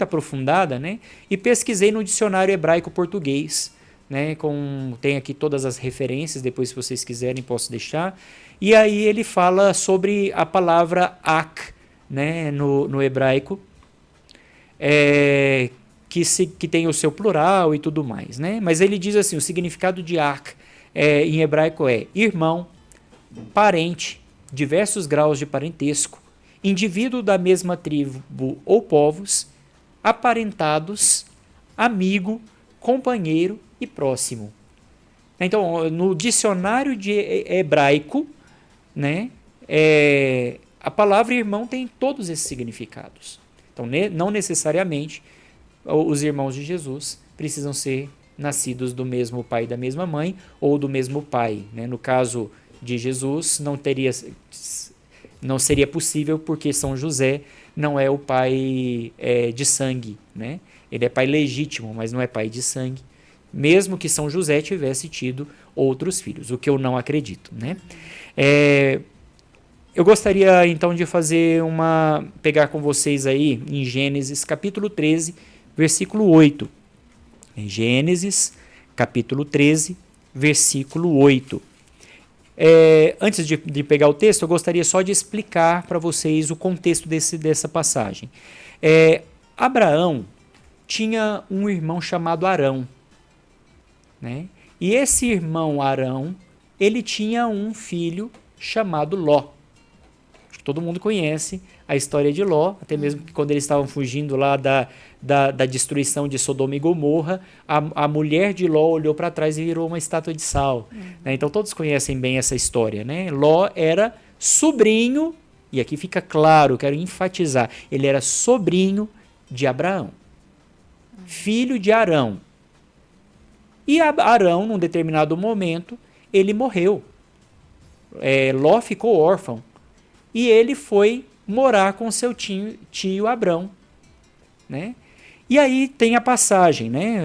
S3: aprofundada, né? E pesquisei no dicionário hebraico-português, né? Tem aqui todas as referências, depois se vocês quiserem posso deixar. E aí ele fala sobre a palavra ak, né? No hebraico, que tem o seu plural e tudo mais, né? Mas ele diz assim, o significado de ak em hebraico é irmão, parente, diversos graus de parentesco, indivíduo da mesma tribo ou povos, aparentados, amigo, companheiro e próximo. Então, no dicionário de hebraico, né, a palavra irmão tem todos esses significados. Então, não necessariamente os irmãos de Jesus precisam ser nascidos do mesmo pai e da mesma mãe, ou do mesmo pai. Né? No caso de Jesus, não seria possível, porque São José não é o pai de sangue. Né? Ele é pai legítimo, mas não é pai de sangue. Mesmo que São José tivesse tido outros filhos, o que eu não acredito. Né? Eu gostaria então de pegar com vocês aí em Gênesis capítulo 13, versículo 8. Em Gênesis capítulo 13, versículo 8. Antes de pegar o texto, eu gostaria só de explicar para vocês o contexto dessa passagem. Abraão tinha um irmão chamado Arão. Né? E esse irmão Arão, ele tinha um filho chamado Ló. Todo mundo conhece a história de Ló, até mesmo que quando eles estavam fugindo lá da destruição de Sodoma e Gomorra, a mulher de Ló olhou para trás e virou uma estátua de sal. Né? Então todos conhecem bem essa história. Né? Ló era sobrinho, e aqui fica claro, quero enfatizar, ele era sobrinho de Abraão, filho de Arão. E Arão, num determinado momento, ele morreu. Ló ficou órfão. E ele foi morar com seu tio Abrão. Né? E aí tem a passagem, né?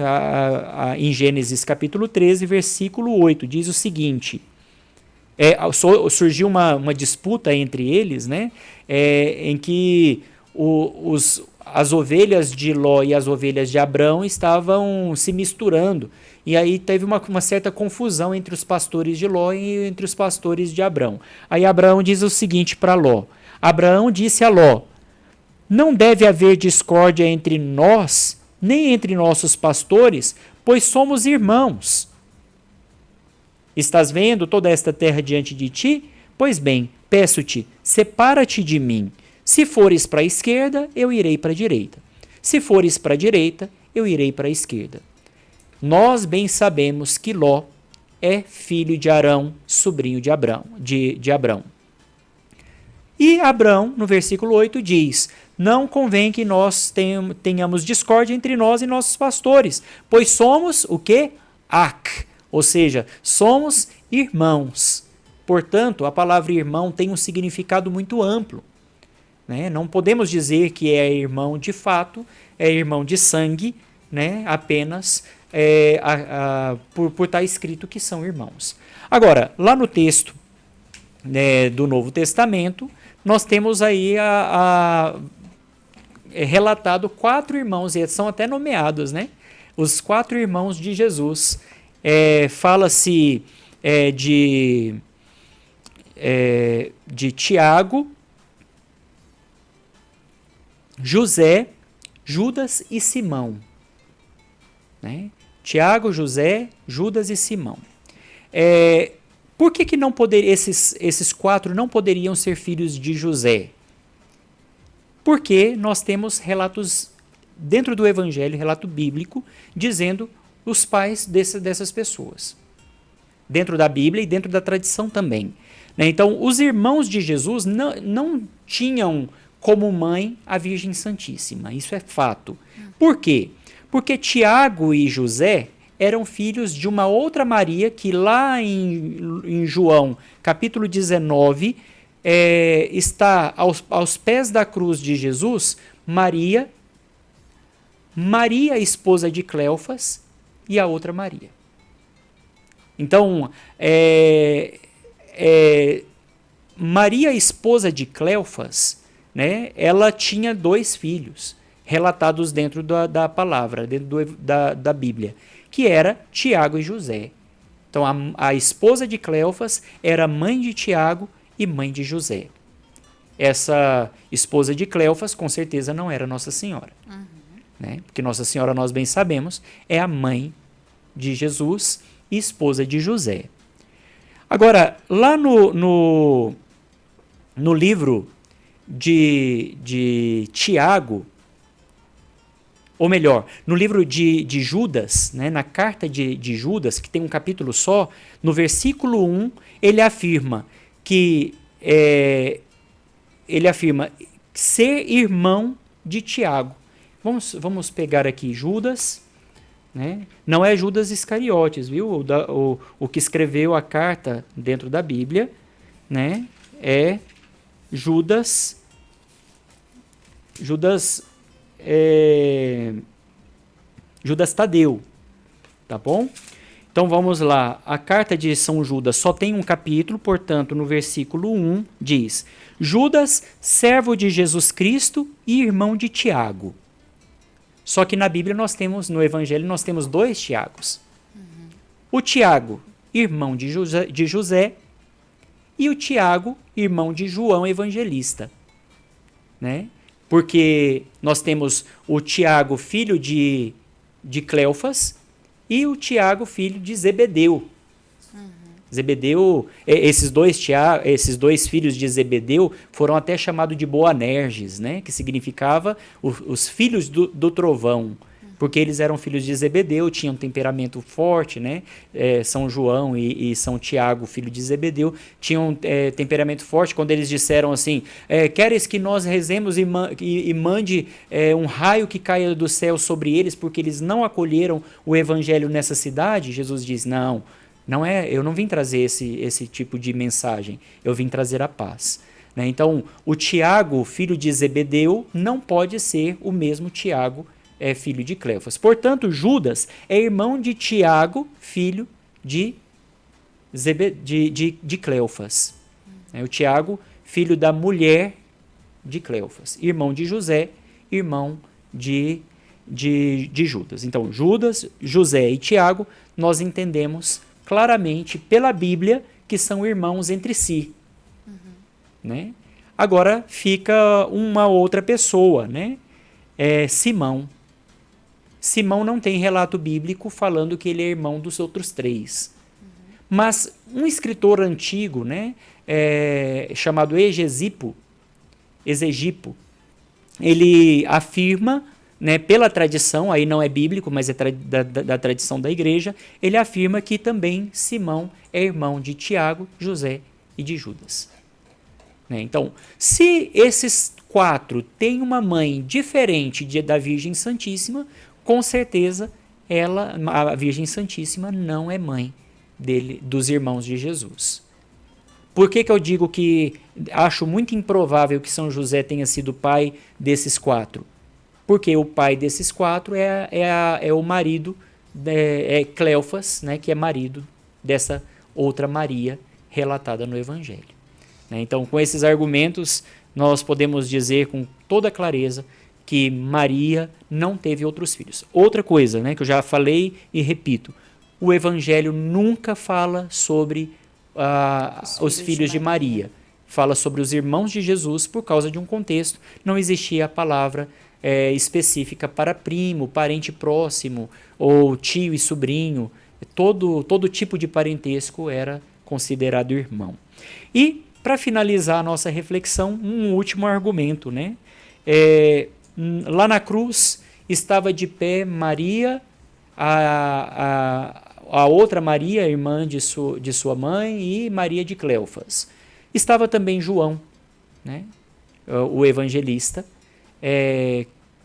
S3: Em Gênesis capítulo 13, versículo 8, diz o seguinte, surgiu uma disputa entre eles, né? Em que as ovelhas de Ló e as ovelhas de Abrão estavam se misturando, e aí teve uma certa confusão entre os pastores de Ló e entre os pastores de Abrão. Aí Abraão diz o seguinte para Ló, Abraão disse a Ló, não deve haver discórdia entre nós, nem entre nossos pastores, pois somos irmãos. Estás vendo toda esta terra diante de ti? Pois bem, peço-te, separa-te de mim. Se fores para a esquerda, eu irei para a direita. Se fores para a direita, eu irei para a esquerda. Nós bem sabemos que Ló é filho de Arão, sobrinho de Abrão. E Abrão, no versículo 8, diz, não convém que nós tenhamos discórdia entre nós e nossos pastores, pois somos o quê? Ak, ou seja, somos irmãos. Portanto, a palavra irmão tem um significado muito amplo. Né? Não podemos dizer que é irmão de fato, é irmão de sangue, né? Apenas por estar escrito que são irmãos. Agora, lá no texto, né, do Novo Testamento, nós temos aí relatado 4 irmãos, e são até nomeados, né? Os 4 irmãos de Jesus. Fala-se de Tiago, José, Judas e Simão. Né? Tiago, José, Judas e Simão. Por que não esses 4 não poderiam ser filhos de José? Porque nós temos relatos dentro do Evangelho, relato bíblico, dizendo os pais dessas pessoas. Dentro da Bíblia e dentro da tradição também. Então, os irmãos de Jesus não tinham como mãe a Virgem Santíssima. Isso é fato. Por quê? Porque Tiago e José eram filhos de uma outra Maria que lá em João, capítulo 19, está aos pés da cruz de Jesus, Maria, esposa de Cleofas, e a outra Maria. Então, Maria, esposa de Cleofas, né, ela tinha 2 filhos, relatados dentro da palavra, dentro da Bíblia, que era Tiago e José. Então, a esposa de Cleofas era mãe de Tiago e mãe de José. Essa esposa de Cleofas, com certeza, não era Nossa Senhora. Né? Porque Nossa Senhora, nós bem sabemos, é a mãe de Jesus e esposa de José. Agora, lá no livro de Tiago, ou melhor, no livro de Judas, né, na carta de Judas, que tem um capítulo só, no versículo 1, ele afirma ser irmão de Tiago. Vamos pegar aqui Judas, né? Não é Judas Iscariotes, viu? O que escreveu a carta dentro da Bíblia, né? É Judas Tadeu, tá bom? Então vamos lá, a carta de São Judas só tem um capítulo, portanto no versículo 1 diz: Judas, servo de Jesus Cristo e irmão de Tiago. Só que na Bíblia no Evangelho nós temos 2 Tiagos. O Tiago, irmão de José, e o Tiago, irmão de João Evangelista, né? Porque nós temos o Tiago, filho de Cleofas, e o Tiago, filho de Zebedeu. Zebedeu, esses dois filhos de Zebedeu foram até chamados de Boanerges, né? Que significava os filhos do trovão, porque eles eram filhos de Zebedeu, tinham um temperamento forte, né? São João e São Tiago, filho de Zebedeu, tinham temperamento forte. Quando eles disseram assim, queres que nós rezemos e mande um raio que caia do céu sobre eles, porque eles não acolheram o evangelho nessa cidade? Jesus diz, eu não vim trazer esse tipo de mensagem, eu vim trazer a paz. Né? Então, o Tiago, filho de Zebedeu, não pode ser o mesmo Tiago, filho de Cleofas. Portanto, Judas é irmão de Tiago, filho de Cleofas. O Tiago, filho da mulher de Cleofas. Irmão de José, irmão de Judas. Então, Judas, José e Tiago, nós entendemos claramente pela Bíblia que são irmãos entre si. Né? Agora fica uma outra pessoa, né? Simão. Simão não tem relato bíblico falando que ele é irmão dos outros 3. Mas um escritor antigo, né, chamado Exegipo, ele afirma, né, pela tradição, aí não é bíblico, mas é da tradição da igreja, ele afirma que também Simão é irmão de Tiago, José e de Judas. Né? Então, se esses 4 têm uma mãe diferente da Virgem Santíssima, com certeza a Virgem Santíssima não é mãe dos irmãos de Jesus. Por que eu digo que acho muito improvável que São José tenha sido pai desses 4? Porque o pai desses 4 é o marido, Cleofas, né, que é marido dessa outra Maria relatada no Evangelho. Né? Então, com esses argumentos, nós podemos dizer com toda clareza que Maria não teve outros filhos. Outra coisa, né, que eu já falei e repito, o Evangelho nunca fala sobre os filhos de Maria. Fala sobre os irmãos de Jesus por causa de um contexto. Não existia a palavra específica para primo, parente próximo, ou tio e sobrinho. Todo tipo de parentesco era considerado irmão. E, para finalizar a nossa reflexão, um último argumento, né? Lá na cruz estava de pé Maria, a outra Maria, irmã de sua mãe, e Maria de Cleofas. Estava também João, né? O evangelista,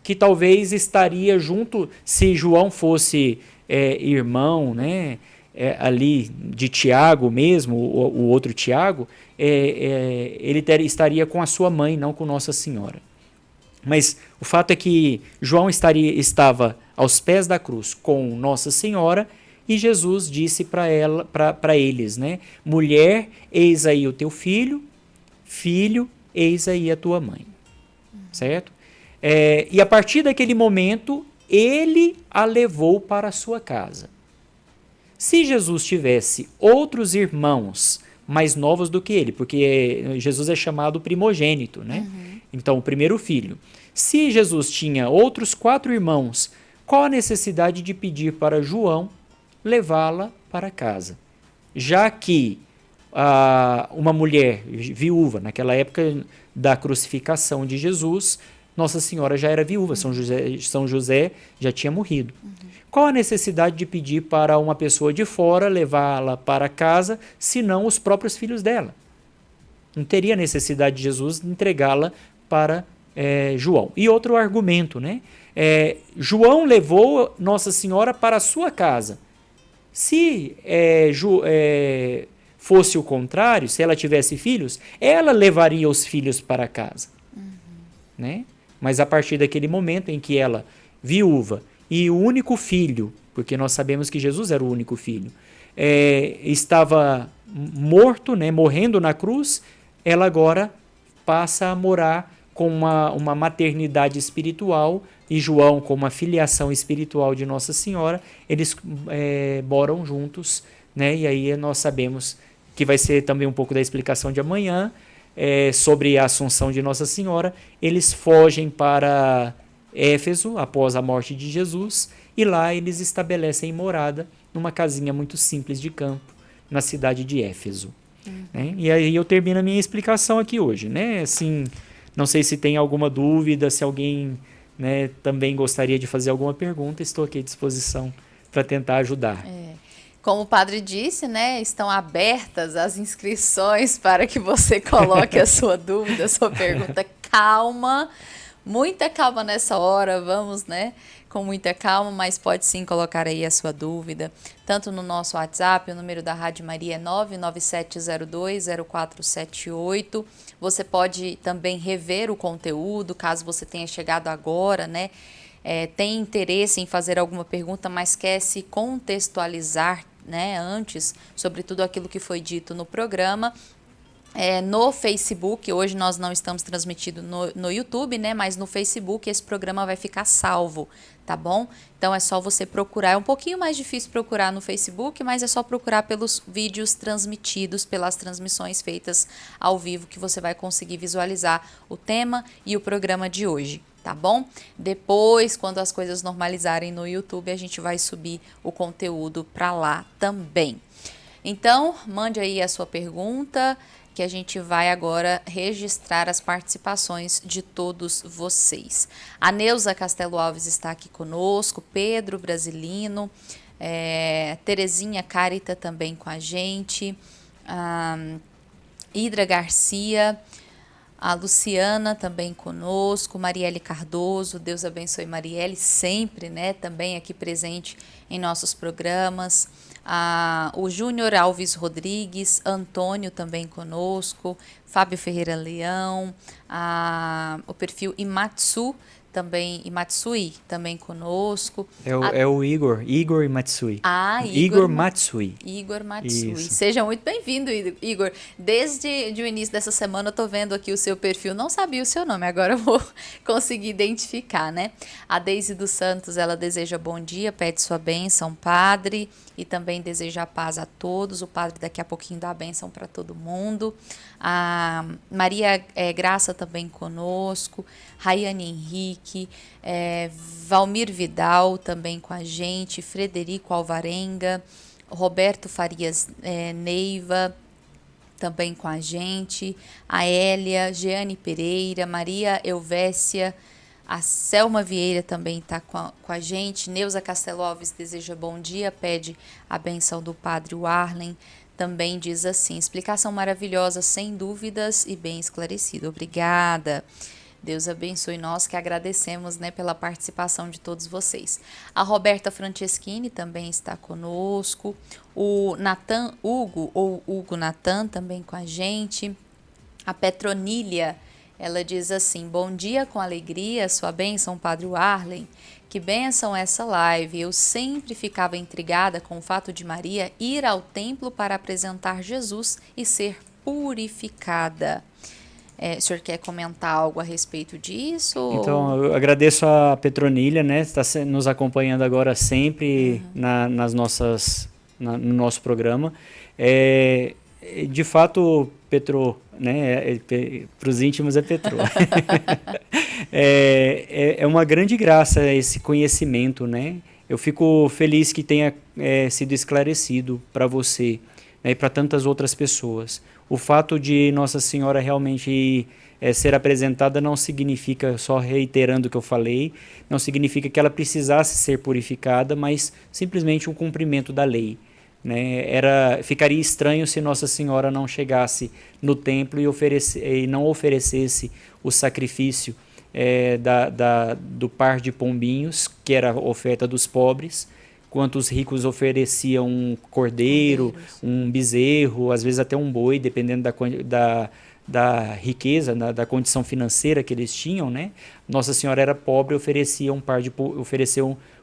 S3: que talvez estaria junto, se João fosse irmão, né? Ali de Tiago mesmo, o outro Tiago, ele estaria com a sua mãe, não com Nossa Senhora. Mas o fato é que João estava aos pés da cruz com Nossa Senhora, e Jesus disse para eles, né? Mulher, eis aí o teu filho, filho, eis aí a tua mãe. Certo? E a partir daquele momento, ele a levou para a sua casa. Se Jesus tivesse outros irmãos mais novos do que ele, porque Jesus é chamado primogênito, né? Então, o primeiro filho. Se Jesus tinha outros 4 irmãos, qual a necessidade de pedir para João levá-la para casa? Já que uma mulher viúva, naquela época da crucificação de Jesus, Nossa Senhora já era viúva, São José já tinha morrido. Qual a necessidade de pedir para uma pessoa de fora levá-la para casa, senão os próprios filhos dela? Não teria necessidade de Jesus entregá-la para João. E outro argumento, né? João levou Nossa Senhora para a sua casa. Se fosse o contrário, se ela tivesse filhos, ela levaria os filhos para casa. Né? Mas a partir daquele momento em que ela, viúva, e o único filho, porque nós sabemos que Jesus era o único filho, estava morto, né, morrendo na cruz, ela agora passa a morar com uma maternidade espiritual, e João com uma filiação espiritual de Nossa Senhora, eles moram juntos, né, e aí nós sabemos que vai ser também um pouco da explicação de amanhã, sobre a Assunção de Nossa Senhora. Eles fogem para Éfeso após a morte de Jesus, e lá eles estabelecem morada numa casinha muito simples de campo na cidade de Éfeso. Né? E aí eu termino a minha explicação aqui hoje, né? Assim, não sei se tem alguma dúvida, se alguém, né, também gostaria de fazer alguma pergunta, estou aqui à disposição para tentar ajudar.
S2: Como o padre disse, né, estão abertas as inscrições para que você coloque a sua dúvida, a sua pergunta. Calma, muita calma nessa hora, vamos, né, com muita calma, mas pode sim colocar aí a sua dúvida, tanto no nosso WhatsApp, o número da Rádio Maria é 997020478. Você pode também rever o conteúdo, caso você tenha chegado agora, né, tem interesse em fazer alguma pergunta, mas quer se contextualizar, né, antes sobre tudo aquilo que foi dito no programa. No Facebook, hoje nós não estamos transmitindo no YouTube, né, mas no Facebook esse programa vai ficar salvo, tá bom? Então é só você procurar, é um pouquinho mais difícil procurar no Facebook, mas é só procurar pelos vídeos transmitidos, pelas transmissões feitas ao vivo, que você vai conseguir visualizar o tema e o programa de hoje, tá bom? Depois, quando as coisas normalizarem no YouTube, a gente vai subir o conteúdo para lá também. Então, mande aí a sua pergunta, que a gente vai agora registrar as participações de todos vocês. A Neuza Castelo Alves está aqui conosco, Pedro Brasilino, Terezinha Carita também com a gente, Hidra Garcia, a Luciana também conosco, Marielle Cardoso, Deus abençoe Marielle, sempre, né, também aqui presente em nossos programas. O Júnior Alves Rodrigues, Antônio também conosco, Fábio Ferreira Leão, o perfil Imatsui também conosco.
S3: É o Igor Matsui. Igor Matsui.
S2: Igor Matsui.
S3: Isso.
S2: Seja muito bem-vindo, Igor. Desde o início dessa semana eu tô vendo aqui o seu perfil, não sabia o seu nome, agora eu vou conseguir identificar, né? A Deise dos Santos, ela deseja bom dia, pede sua bênção, padre, e também deseja paz a todos. O padre daqui a pouquinho dá a bênção para todo mundo. A Maria Graça também conosco, Raiane Henrique, Valmir Vidal também com a gente, Frederico Alvarenga, Roberto Farias Neiva, também com a gente, a Hélia, Jeane Pereira, Maria Elvésia, a Selma Vieira também está com a gente, Neuza Casteloves deseja bom dia, pede a benção do Padre Warlen, também diz assim, explicação maravilhosa, sem dúvidas e bem esclarecido. Obrigada. Deus abençoe nós que agradecemos, né, pela participação de todos vocês. A Roberta Franceschini também está conosco. O Natan Hugo, ou Hugo Natan, também com a gente. A Petronília, ela diz assim, bom dia com alegria, sua bênção, Padre Warlen. Que bênção essa live. Eu sempre ficava intrigada com o fato de Maria ir ao templo para apresentar Jesus e ser purificada. O senhor quer comentar algo a respeito disso?
S3: Então, eu agradeço a Petronília, né? Está nos acompanhando agora sempre no nosso programa. De fato, Petro, né? Para os íntimos é Petro. É uma grande graça esse conhecimento, né? Eu fico feliz que tenha sido esclarecido para você, né, e para tantas outras pessoas. O fato de Nossa Senhora realmente ser apresentada não significa, só reiterando o que eu falei, não significa que ela precisasse ser purificada, mas simplesmente um cumprimento da lei, né? Ficaria estranho se Nossa Senhora não chegasse no templo e não oferecesse o sacrifício do par de pombinhos, que era a oferta dos pobres, quanto os ricos ofereciam um cordeiro, um bezerro, às vezes até um boi, dependendo da riqueza, da condição financeira que eles tinham, né? Nossa Senhora era pobre e ofereceu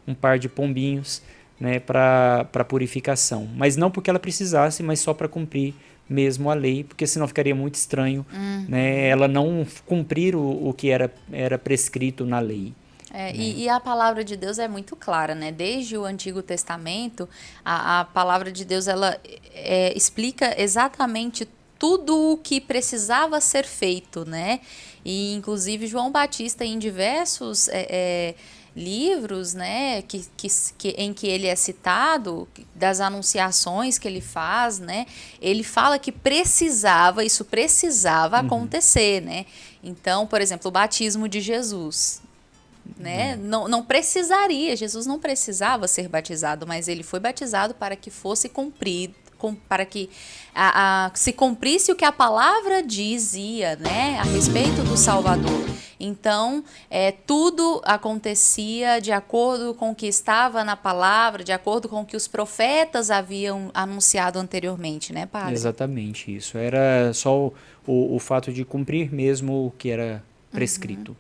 S3: um par de pombinhos, né, para purificação. Mas não porque ela precisasse, mas só para cumprir mesmo a lei, porque senão ficaria muito estranho, né, ela não cumprir o que era prescrito na lei.
S2: E a palavra de Deus é muito clara, né? Desde o Antigo Testamento, a palavra de Deus ela explica exatamente tudo o que precisava ser feito, né? E inclusive João Batista em diversos livros, né, em que ele é citado, das anunciações que ele faz, né? Ele fala que isso precisava acontecer, né? Então, por exemplo, o batismo de Jesus, né? Não precisaria, Jesus não precisava ser batizado, mas ele foi batizado para que fosse cumprido, para que se cumprisse o que a palavra dizia, né, a respeito do Salvador. Então, tudo acontecia de acordo com o que estava na palavra, de acordo com o que os profetas haviam anunciado anteriormente, né, Padre?
S3: Exatamente isso. Era só o fato de cumprir mesmo o que era prescrito.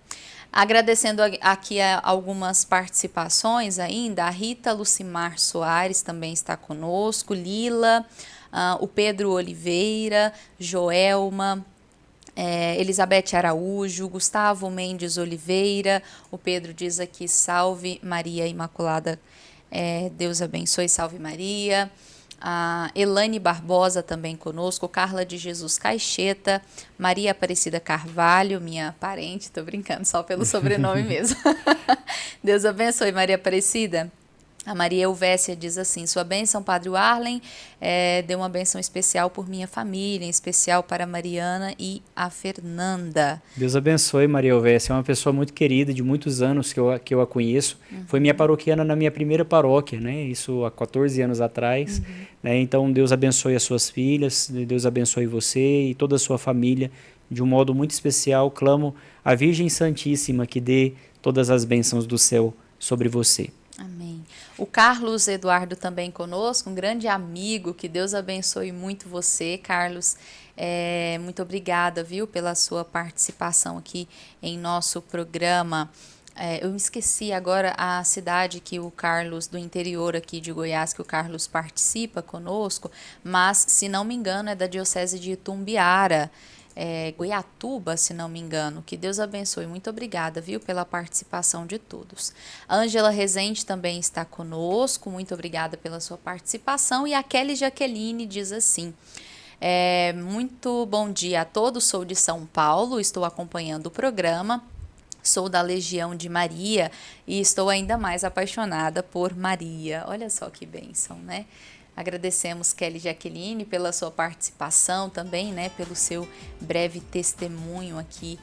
S2: Agradecendo aqui algumas participações ainda, a Rita Lucimar Soares também está conosco, Lila, o Pedro Oliveira, Joelma, Elizabeth Araújo, Gustavo Mendes Oliveira, o Pedro diz aqui, salve Maria Imaculada, Deus abençoe, salve Maria. A Elane Barbosa também conosco, Carla de Jesus Caixeta, Maria Aparecida Carvalho, minha parente, tô brincando, só pelo sobrenome mesmo. Deus abençoe, Maria Aparecida. A Maria Elvésia diz assim, sua bênção, Padre Warlen, dê uma bênção especial por minha família, em especial para a Mariana e a Fernanda.
S3: Deus abençoe, Maria Elvésia, é uma pessoa muito querida, de muitos anos que eu a conheço. Foi minha paroquiana na minha primeira paróquia, né? Isso há 14 anos atrás. Né? Então, Deus abençoe as suas filhas, Deus abençoe você e toda a sua família. De um modo muito especial, clamo à Virgem Santíssima que dê todas as bênçãos do céu sobre você.
S2: Amém. O Carlos Eduardo também conosco, um grande amigo, que Deus abençoe muito você, Carlos. Muito obrigada, viu, pela sua participação aqui em nosso programa. Eu me esqueci agora a cidade que o Carlos, do interior aqui de Goiás, que o Carlos participa conosco, mas, se não me engano, é da Diocese de Itumbiara. Goiatuba, se não me engano. Que Deus abençoe. Muito obrigada, viu, pela participação de todos. A Ângela Rezende também está conosco. Muito obrigada pela sua participação. E a Kelly Jaqueline diz assim, muito bom dia a todos. Sou de São Paulo, estou acompanhando o programa. Sou da Legião de Maria e estou ainda mais apaixonada por Maria. Olha só que bênção, né? Agradecemos Kelly Jaqueline pela sua participação também, né, pelo seu breve testemunho aqui.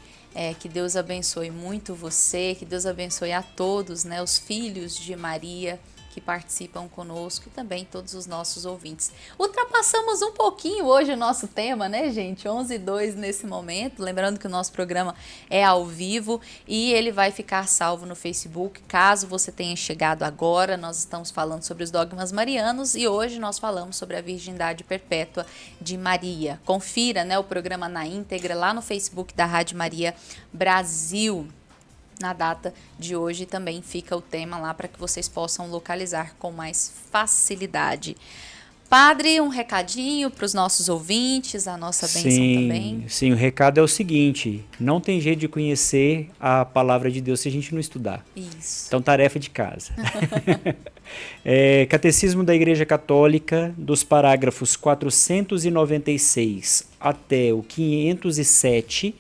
S2: Que Deus abençoe muito você, que Deus abençoe a todos, né, os filhos de Maria que participam conosco e também todos os nossos ouvintes. Ultrapassamos um pouquinho hoje o nosso tema, né, gente? 11h02 nesse momento. Lembrando que o nosso programa é ao vivo e ele vai ficar salvo no Facebook. Caso você tenha chegado agora, nós estamos falando sobre os dogmas marianos e hoje nós falamos sobre a virgindade perpétua de Maria. Confira, né, o programa na íntegra lá no Facebook da Rádio Maria Brasil. Na data de hoje também fica o tema lá para que vocês possam localizar com mais facilidade. Padre, um recadinho para os nossos ouvintes, a nossa bênção também.
S3: Sim, o recado é o seguinte, não tem jeito de conhecer a palavra de Deus se a gente não estudar.
S2: Isso.
S3: Então, tarefa de casa. Catecismo da Igreja Católica, dos parágrafos 496 até o 507,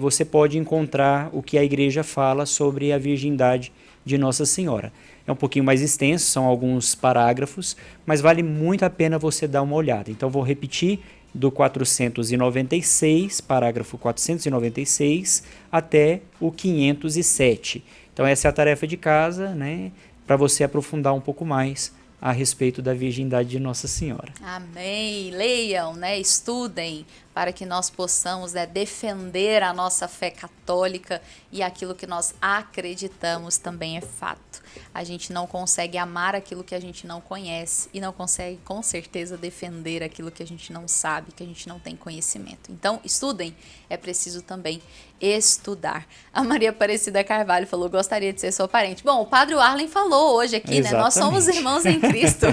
S3: você pode encontrar o que a igreja fala sobre a virgindade de Nossa Senhora. É um pouquinho mais extenso, são alguns parágrafos, mas vale muito a pena você dar uma olhada. Então, vou repetir do 496, parágrafo 496, até o 507. Então, essa é a tarefa de casa, né, para você aprofundar um pouco mais a respeito da virgindade de Nossa Senhora.
S2: Amém. Leiam, né, estudem, para que nós possamos, né, defender a nossa fé católica e aquilo que nós acreditamos também é fato. A gente não consegue amar aquilo que a gente não conhece e não consegue, com certeza, defender aquilo que a gente não sabe, que a gente não tem conhecimento. Então, estudem, é preciso também estudar. A Maria Aparecida Carvalho falou, gostaria de ser sua parente. Bom, o Padre Warlen falou hoje aqui, né? Nós somos irmãos em Cristo.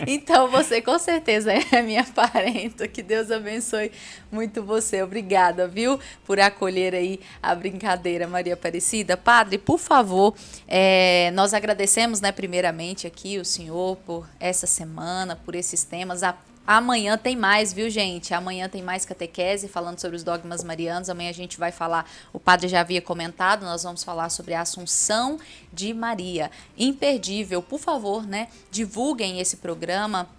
S2: Então, você com certeza é minha parenta. Que Deus abençoe muito você. Obrigada, viu? Por acolher aí a brincadeira, Maria Aparecida. Padre, por favor, nós agradecemos, né, primeiramente aqui o senhor por essa semana, por esses temas. Amanhã tem mais, viu, gente? Amanhã tem mais catequese falando sobre os dogmas marianos. Amanhã a gente vai falar, o padre já havia comentado, nós vamos falar sobre a Assunção de Maria. Imperdível, por favor, né? Divulguem esse programa.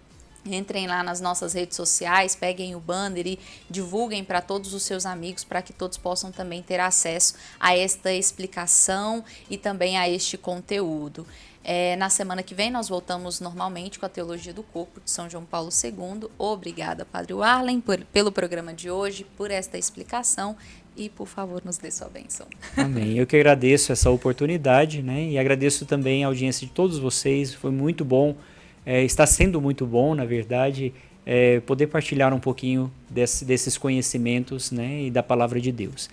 S2: Entrem lá nas nossas redes sociais, peguem o banner e divulguem para todos os seus amigos, para que todos possam também ter acesso a esta explicação e também a este conteúdo. Na semana que vem nós voltamos normalmente com a Teologia do Corpo de São João Paulo II. Obrigada, Padre Warlen, pelo programa de hoje, por esta explicação e, por favor, nos dê sua bênção.
S3: Amém. Eu que agradeço essa oportunidade, né? E agradeço também a audiência de todos vocês. Foi muito bom, está sendo muito bom, na verdade, poder partilhar um pouquinho desses conhecimentos, né, e da Palavra de Deus.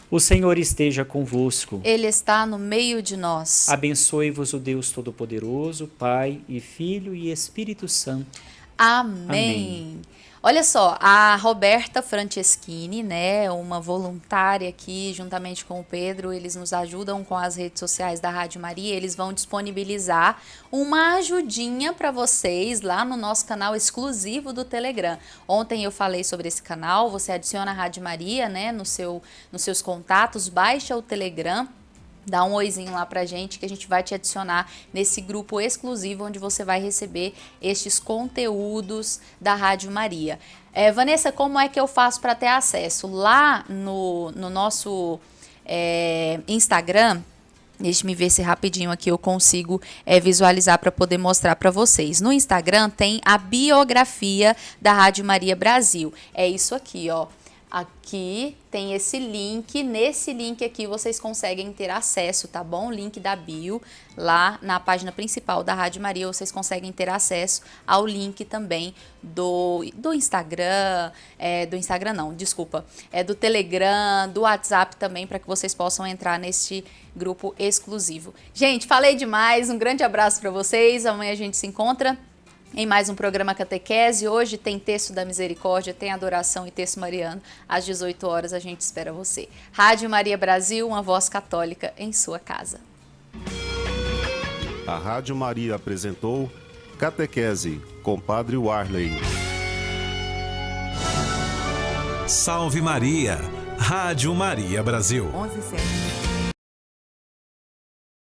S3: O Senhor esteja convosco.
S2: Ele está no meio de nós.
S3: Abençoe-vos o Deus Todo-Poderoso, Pai e Filho e Espírito Santo.
S2: Amém.
S3: Amém.
S2: Olha só, a Roberta Franceschini, né, uma voluntária aqui, juntamente com o Pedro, eles nos ajudam com as redes sociais da Rádio Maria, eles vão disponibilizar uma ajudinha para vocês lá no nosso canal exclusivo do Telegram. Ontem eu falei sobre esse canal, você adiciona a Rádio Maria, né, nos seus contatos, baixa o Telegram, dá um oizinho lá pra gente que a gente vai te adicionar nesse grupo exclusivo onde você vai receber estes conteúdos da Rádio Maria. Vanessa, como é que eu faço para ter acesso? Lá no nosso Instagram, deixa-me ver se rapidinho aqui eu consigo visualizar para poder mostrar para vocês. No Instagram tem a biografia da Rádio Maria Brasil. É isso aqui, ó. Aqui tem esse link, nesse link aqui vocês conseguem ter acesso, tá bom? Link da bio, lá na página principal da Rádio Maria, vocês conseguem ter acesso ao link também do Instagram, do Telegram, do WhatsApp também, para que vocês possam entrar neste grupo exclusivo. Gente, falei demais, um grande abraço para vocês, amanhã a gente se encontra em mais um programa Catequese. Hoje tem Texto da Misericórdia, tem Adoração e Texto Mariano. Às 18 horas a gente espera você. Rádio Maria Brasil, uma voz católica em sua casa.
S1: A Rádio Maria apresentou Catequese com Padre Warlen.
S4: Salve Maria! Rádio Maria Brasil.
S5: 11h07.